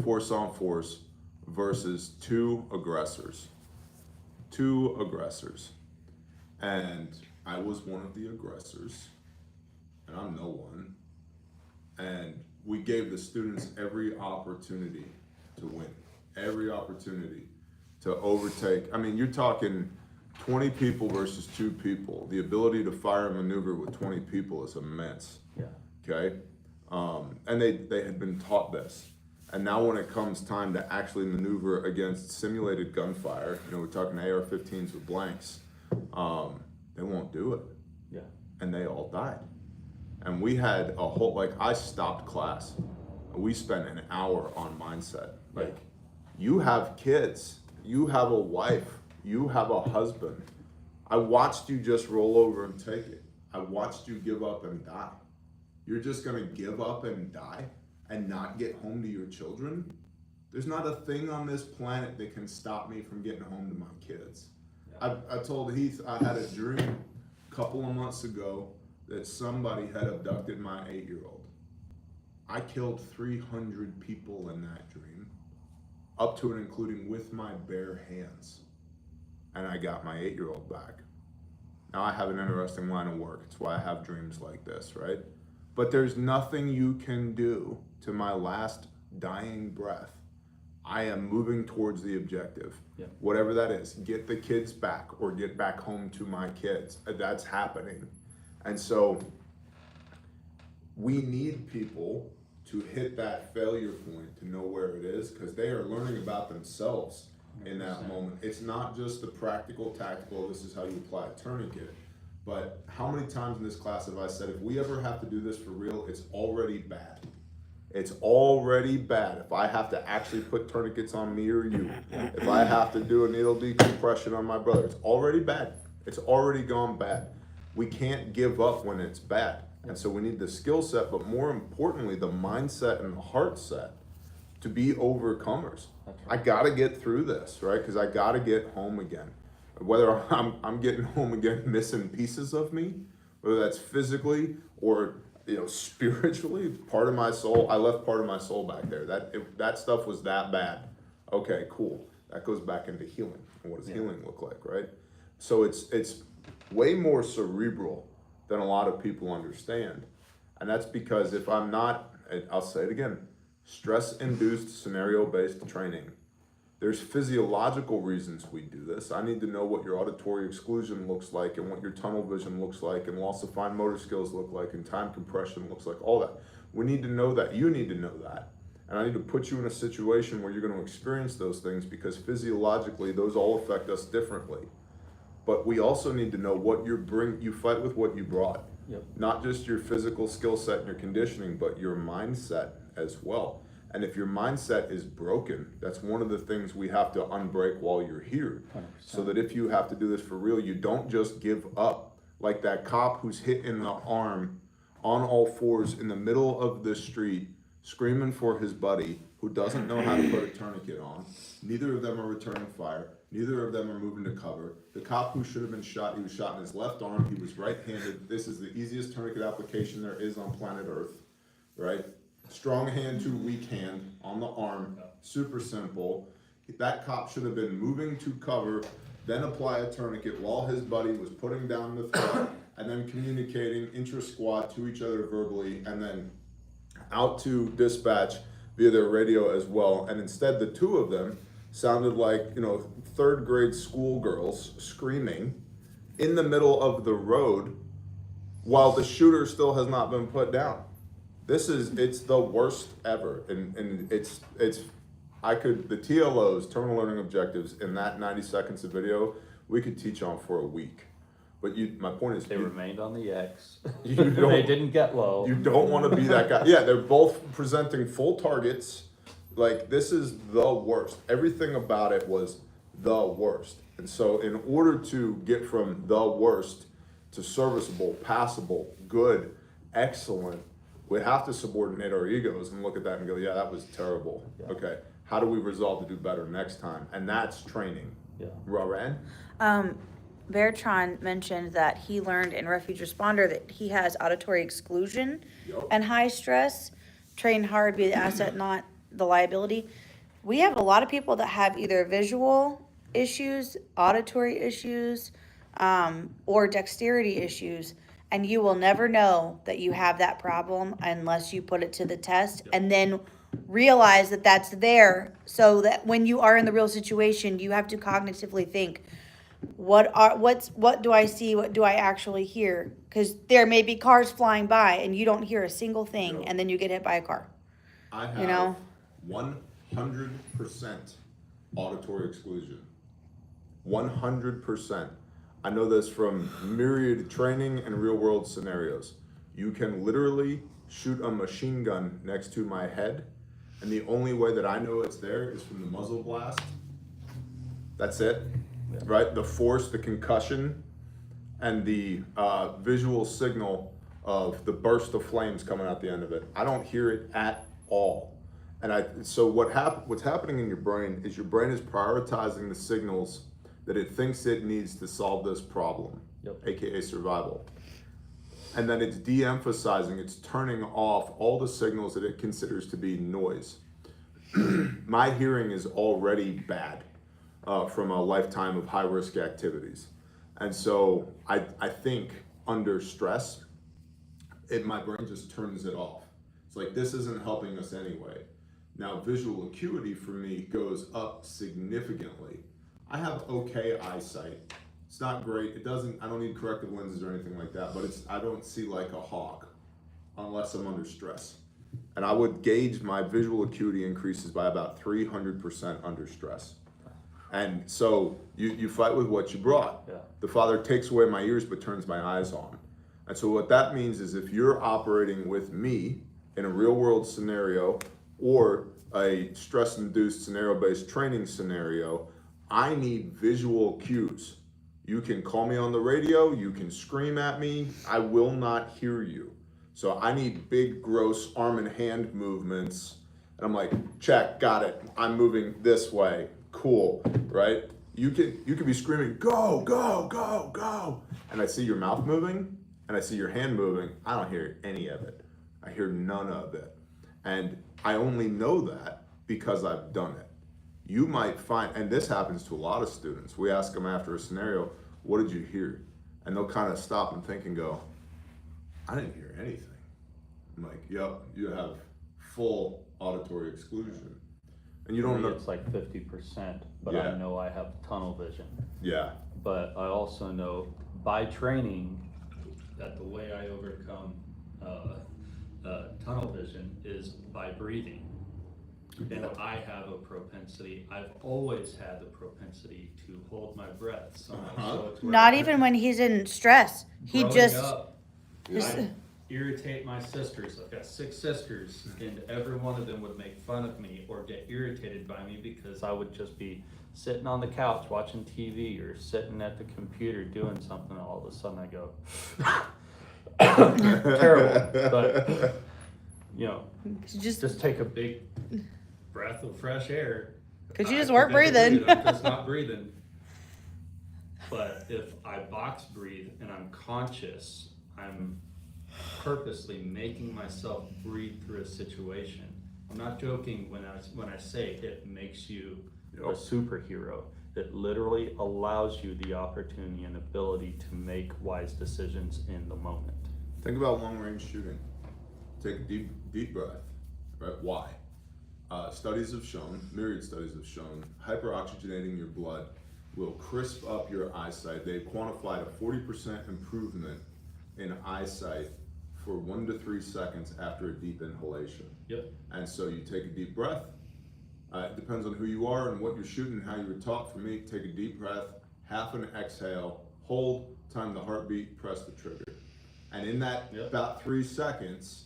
force on force, versus 2 aggressors. 2 aggressors. And I was one of the aggressors, and I'm no one. And we gave the students every opportunity to win, every opportunity to overtake. I mean, you're talking 20 people versus 2 people. The ability to fire and maneuver with 20 people is immense. Yeah. Okay? And they had been taught this. And now when it comes time to actually maneuver against simulated gunfire, you know, we're talking AR-15s with blanks, they won't do it. Yeah. And they all died. And we had a whole, like, I stopped class. We spent an hour on mindset. Like, you have kids, you have a wife, you have a husband. I watched you just roll over and take it. I watched you give up and die. You're just gonna give up and die and not get home to your children? There's not a thing on this planet that can stop me from getting home to my kids. I told Heath I had a dream a couple of months ago that somebody had abducted my 8-year-old. I killed 300 people in that dream, up to and including with my bare hands. And I got my 8-year-old back. Now I have an interesting line of work. It's why I have dreams like this, right? But there's nothing you can do to my last dying breath. I am moving towards the objective. Yeah. Whatever that is, get the kids back or get back home to my kids. That's happening. And so we need people to hit that failure point to know where it is, because they are learning about themselves in that moment. It's not just the practical, tactical, this is how you apply a tourniquet. But how many times in this class have I said, if we ever have to do this for real, it's already bad. It's already bad. If I have to actually put tourniquets on me or you, if I have to do a needle decompression on my brother, it's already bad. It's already gone bad. We can't give up when it's bad. And so we need the skill set, but more importantly, the mindset and the heart set to be overcomers. I gotta get through this, right? Because I gotta get home again. Whether I'm getting home again missing pieces of me, whether that's physically or spiritually, part of my soul. I left part of my soul back there. That stuff was that bad. Okay, cool. That goes back into healing. And what does healing look like, right? So it's way more cerebral than a lot of people understand. And that's because if I'm not, I'll say it again, stress-induced scenario-based training, there's physiological reasons we do this. I need to know what your auditory exclusion looks like and what your tunnel vision looks like and loss of fine motor skills look like and time compression looks like, all that. We need to know that. You need to know that. And I need to put you in a situation where you're going to experience those things because physiologically those all affect us differently. But we also need to know what you fight with what you brought. Yep. Not just your physical skill set and your conditioning, but your mindset as well. And if your mindset is broken, that's one of the things we have to unbreak while you're here. 100%. So that if you have to do this for real, you don't just give up. Like that cop who's hit in the arm on all fours in the middle of the street, screaming for his buddy who doesn't know how to put a tourniquet on. Neither of them are returning fire. Neither of them are moving to cover. The cop who should have been shot, he was shot in his left arm. He was right-handed. This is the easiest tourniquet application there is on planet Earth, right? Strong hand to weak hand on the arm, super simple. That cop should have been moving to cover, then apply a tourniquet while his buddy was putting down the threat, and then communicating intra-squad to each other verbally, and then out to dispatch via their radio as well. And instead, the two of them sounded like, third grade schoolgirls screaming in the middle of the road while the shooter still has not been put down. It's the worst ever. And the TLOs, terminal learning objectives, in that 90 seconds of video, we could teach on for a week. But my point is, They remained on the X. You They don't- didn't get low. you don't want to be that guy. Yeah, they're both presenting full targets. Like, this is the worst. Everything about it was the worst. And so in order to get from the worst to serviceable, passable, good, excellent, we have to subordinate our egos and look at that and go, yeah, that was terrible. Yeah. Okay, how do we resolve to do better next time? And that's training. Yeah. Roran? Bertrand mentioned that he learned in Refuge Responder that he has auditory exclusion Yup. and high stress. Train hard, be the asset, not the liability. We have a lot of people that have either visual issues, auditory issues, or dexterity issues. And you will never know that you have that problem unless you put it to the test and then realize that that's there, so that when you are in the real situation, you have to cognitively think, what do I see? What do I actually hear? Because there may be cars flying by and you don't hear a single thing, No. and then you get hit by a car. I have You know? 100% auditory exclusion. 100%. I know this from myriad training and real world scenarios. You can literally shoot a machine gun next to my head, and the only way that I know it's there is from the muzzle blast. That's it, right? The force, the concussion, and the visual signal of the burst of flames coming out the end of it. I don't hear it at all. And so what's happening in your brain is your brain is prioritizing the signals that it thinks it needs to solve this problem, aka survival. And then it's de-emphasizing, it's turning off all the signals that it considers to be noise. My hearing is already bad from a lifetime of high-risk activities. And so I think under stress, my brain just turns it off. It's like, this isn't helping us anyway. Now, visual acuity for me goes up significantly. I have okay eyesight. It's not great. I don't need corrective lenses or anything like that, but I don't see like a hawk unless I'm under stress. And I would gauge my visual acuity increases by about 300% under stress. And so you fight with what you brought. Yeah. The Father takes away my ears but turns my eyes on. And so what that means is if you're operating with me in a real world scenario or a stress induced scenario based training scenario, I need visual cues. You can call me on the radio, you can scream at me, I will not hear you. So I need big, gross arm and hand movements. And I'm like, check, got it. I'm moving this way. Cool, right? You could be screaming, go, go, go, go. And I see your mouth moving and I see your hand moving. I don't hear any of it. I hear none of it. And I only know that because I've done it. You might find, and this happens to a lot of students, we ask them after a scenario, what did you hear? And they'll kind of stop and think and go, I didn't hear anything. I'm like, yep, you have full auditory exclusion. And you don't know. It's like 50%, but Yeah. I know I have tunnel vision. Yeah, But I also know by training that the way I overcome tunnel vision is by breathing. And I have a propensity, I've always had the propensity to hold my breath. So it's where Not even when he's in stress. He growing just. up, just- I irritate my sisters. I've got 6 sisters, and every one of them would make fun of me or get irritated by me because I would just be sitting on the couch watching TV or sitting at the computer doing something, and all of a sudden I go, terrible. But, you know, just take a big breath of fresh air. Because you I just weren't forget to breathing. breathe. I'm just not breathing. But if I box breathe and I'm conscious, I'm purposely making myself breathe through a situation. I'm not joking when I say it makes you a superhero. It literally allows you the opportunity and ability to make wise decisions in the moment. think about long range shooting. Take a deep breath, right? Why? Studies have shown, myriad studies have shown, hyperoxygenating your blood will crisp up your eyesight. They've quantified a 40% improvement in eyesight for 1 to 3 seconds after a deep inhalation. Yep. And so you take a deep breath. It depends on who you are and what you're shooting, how you were taught. For me, take a deep breath, half an exhale, hold, time the heartbeat, press the trigger. And in that about 3 seconds,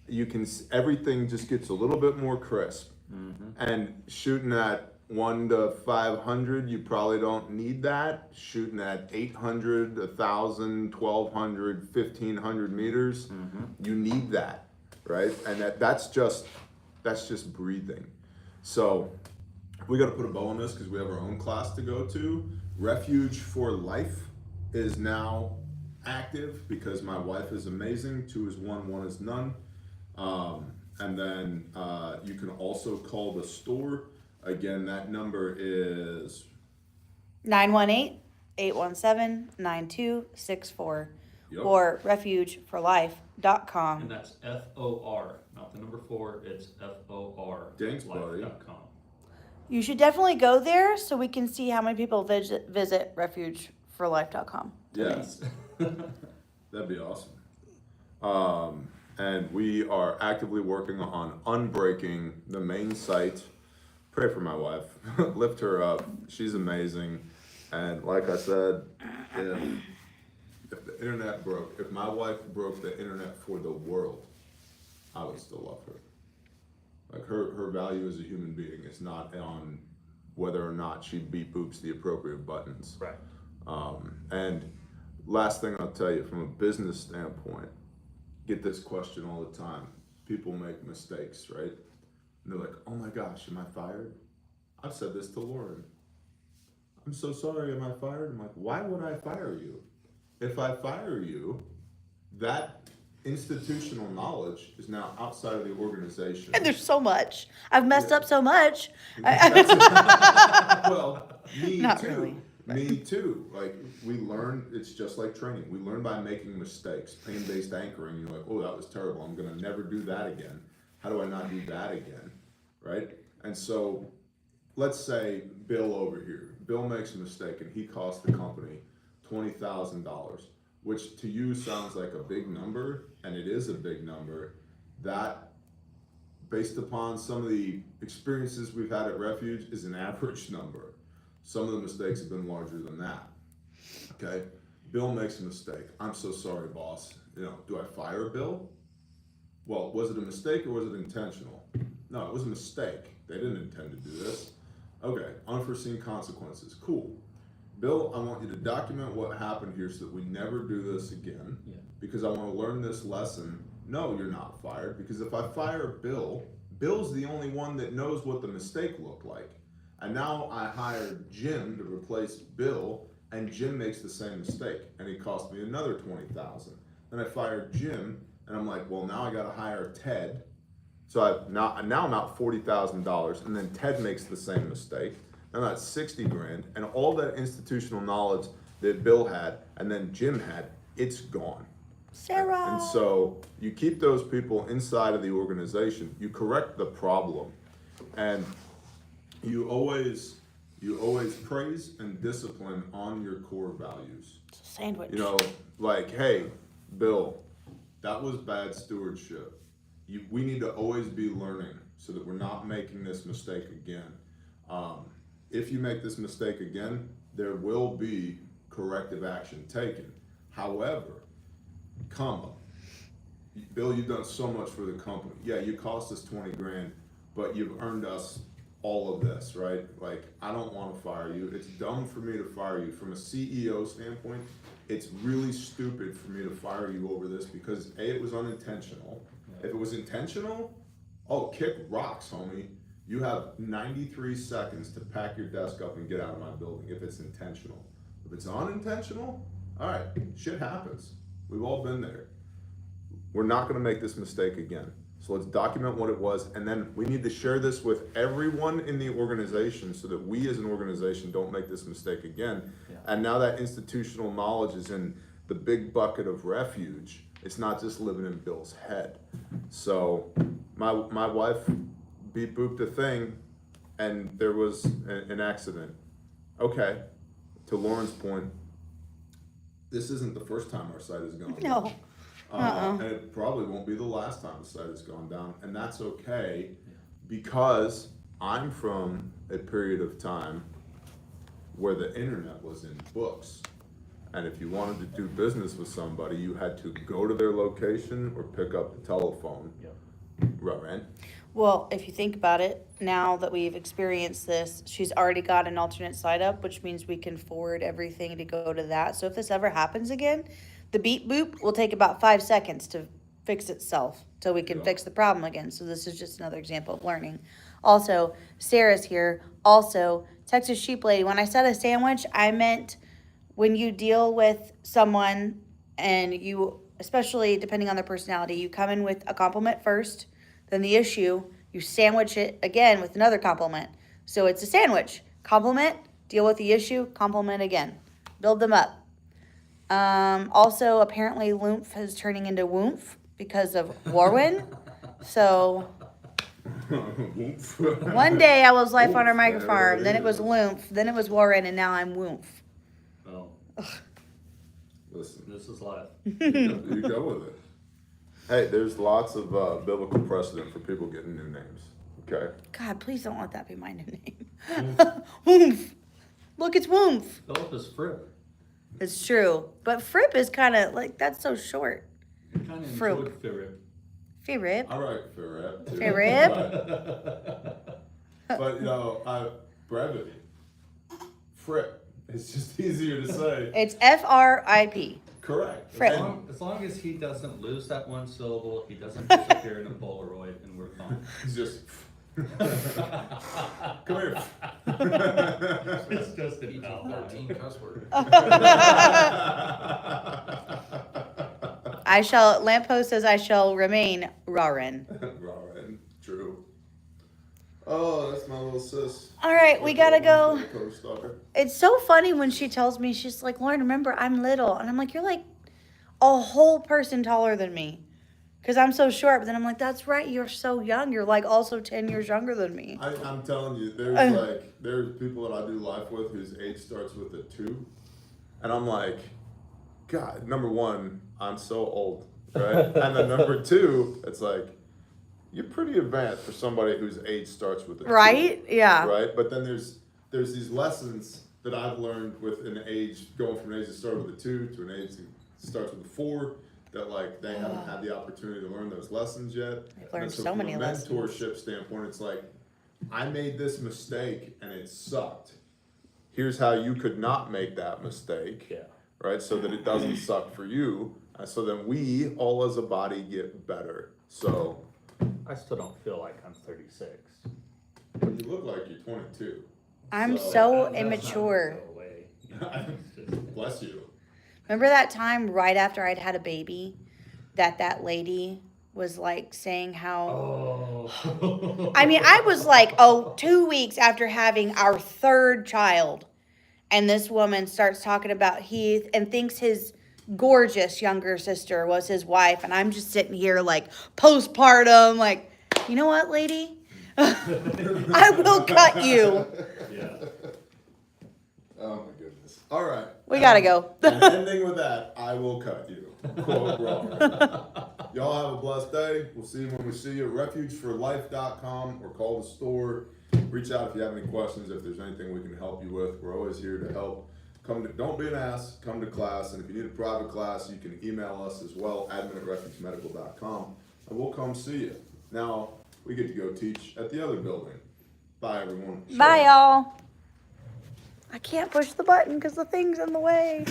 you can, everything just gets a little bit more crisp. Mm-hmm. And shooting at 1 to 500, you probably don't need that. Shooting at 800, 1,000, 1,200, 1,500 meters, you need that, right? And that's just breathing. So we got to put a bow on this because we have our own class to go to. Refuge for Life is now active because my wife is amazing. 2 is 1, 1 is none. And then you can also call the store. Again, that number is 918-817-9264 Yep. or refugeforlife.com. And that's FOR, not the number 4, it's FOR. Thanks, buddy. life.com. You should definitely go there so we can see how many people visit refugeforlife.com. yes. That'd be awesome. And we are actively working on unbreaking the main site. Pray for my wife. Lift her up. She's amazing. And like I said, if the internet broke, if my wife broke the internet for the world, I would still love her. Like her value as a human being is not on whether or not she beep boops the appropriate buttons. Right. And last thing I'll tell you from a business standpoint, get this question all the time. People make mistakes, right? And they're like, oh my gosh, am I fired? I've said this to Lauren. I'm so sorry, am I fired? I'm like, why would I fire you? If I fire you, that institutional knowledge is now outside of the organization. And there's so much. I've messed up so much. Well, me Not too. really. Me too. Like we learn, it's just like training. We learn by making mistakes. Pain-based anchoring. You're like, oh, that was terrible. I'm gonna never do that again. How do I not do that again? Right? And so, let's say Bill over here. Bill makes a mistake and he costs the company $20,000, which to you sounds like a big number, and it is a big number. That, based upon some of the experiences we've had at Refuge, is an average number. Some of the mistakes have been larger than that. Okay? Bill makes a mistake. I'm so sorry, boss. You know, do I fire Bill? well, was it a mistake or was it intentional? No, it was a mistake. They didn't intend to do this. Okay, unforeseen consequences. Cool. Bill, I want you to document what happened here so that we never do this again. Yeah. Because I want to learn this lesson. No, you're not fired. Because if I fire Bill, Bill's the only one that knows what the mistake looked like. And now I hired Jim to replace Bill, and Jim makes the same mistake, and he cost me another $20,000. Then I fired Jim, and I'm like, well, now I got to hire Ted. So now I'm out $40,000, and then Ted makes the same mistake. Now that's 60 grand, and all that institutional knowledge that Bill had and then Jim had, it's gone. Sarah. And so you keep those people inside of the organization, you correct the problem, and you always praise and discipline on your core values. Sandwich. You know, like, hey, Bill, that was bad stewardship. We need to always be learning so that we're not making this mistake again. If you make this mistake again, there will be corrective action taken. However, Bill, you've done so much for the company. Yeah, you cost us 20 grand, but you've earned us all of this, right? Like, I don't want to fire you. It's dumb for me to fire you. From a CEO standpoint, it's really stupid for me to fire you over this because A, it was unintentional. If it was intentional, oh, kick rocks, homie. You have 93 seconds to pack your desk up and get out of my building if it's intentional. If it's unintentional, all right, shit happens. We've all been there. We're not gonna make this mistake again. So let's document what it was, and then we need to share this with everyone in the organization so that we as an organization don't make this mistake again. Yeah. And now that institutional knowledge is in the big bucket of Refuge. It's not just living in Bill's head. So my wife beep booped a thing and there was an accident. Okay, to Lauren's point, this isn't the first time our site has gone down. No. And it probably won't be the last time the site has gone down, and that's okay because I'm from a period of time where the internet was in books. And if you wanted to do business with somebody, you had to go to their location or pick up the telephone. Yep. Right? Well, if you think about it, now that we've experienced this, she's already got an alternate site up, which means we can forward everything to go to that. So if this ever happens again, the beep boop will take about 5 seconds to fix itself till we can fix the problem again. So this is just another example of learning. Also, Sarah's here. Also, Texas Sheep Lady, when I said a sandwich, I meant when you deal with someone and you, especially depending on their personality, you come in with a compliment first, then the issue, you sandwich it again with another compliment. So it's a sandwich. Compliment, deal with the issue, compliment again. Build them up. Also, apparently Loomph is turning into Woomph because of Warwin. So one day I was life on our microfarm, then it was Loomph, then it was Warren, and now I'm Woomph. Well, Listen, this is life. you go with it. Hey, there's lots of biblical precedent for people getting new names. Okay. God, please don't let that be my new name. Woomph. Look, it's Woomph. Philip is Fripp. It's true. But Fripp is kind of like, that's so short. Kind of Fripp. enjoyed Philip. Fripp. I write Ferret too. Ferret? But you know, brevity. Fripp. It's just easier to say. It's F-R-I-P. Correct. Fripp. As long as he doesn't lose that one syllable, he doesn't disappear in a Polaroid, and we're fine. It's just. Come here. It's just an PG-13 cuss word. Lamppost says I shall remain Rawrin. Right. True. Oh, that's my little sis. All right, we gotta go. Co-stalker. It's so funny when she tells me, she's like, Lauren, remember, I'm little. And I'm like, you're like a whole person taller than me. Because I'm so short. But then I'm like, that's right, you're so young. You're like also 10 years younger than me. I'm telling you, there's people that I do life with whose age starts with a 2. And I'm like, God, number one, I'm so old, right? And then number 2, it's like, you're pretty advanced for somebody whose age starts with a 2. Right? Yeah. Right? But then there's these lessons that I've learned with an age, going from an age that started with a 2 to an age that starts with a 4 that like they haven't had the opportunity to learn those lessons yet. I've learned And so many from a lessons. mentorship standpoint, it's like, I made this mistake and it sucked. Here's how you could not make that mistake. Yeah. Right, so that it doesn't suck for you, so then we all as a body get better. So, I still don't feel like I'm 36. you look like you're 22. I'm So- so That's not gonna immature. go away. Bless you. Remember that time right after I'd had a baby that lady was like saying how. Oh. I mean, I was like, 2 weeks after having our third child. And this woman starts talking about Heath and thinks his gorgeous younger sister was his wife. And I'm just sitting here like postpartum, like, you know what, lady? I will cut you. Yeah. Oh my goodness. All right. We gotta go. And ending with that, I will cut you. Quote Robert. Y'all have a blessed day. We'll see you when we see you. Refugeforlife.com or call the store. Reach out if you have any questions. If there's anything we can help you with, we're always here to help. Don't be an ass. Come to class. And if you need a private class, you can email us as well, admin@refugemedical.com, and we'll come see you. Now, we get to go teach at the other building. Bye, everyone. Bye, y'all. I can't push the button because the thing's in the way.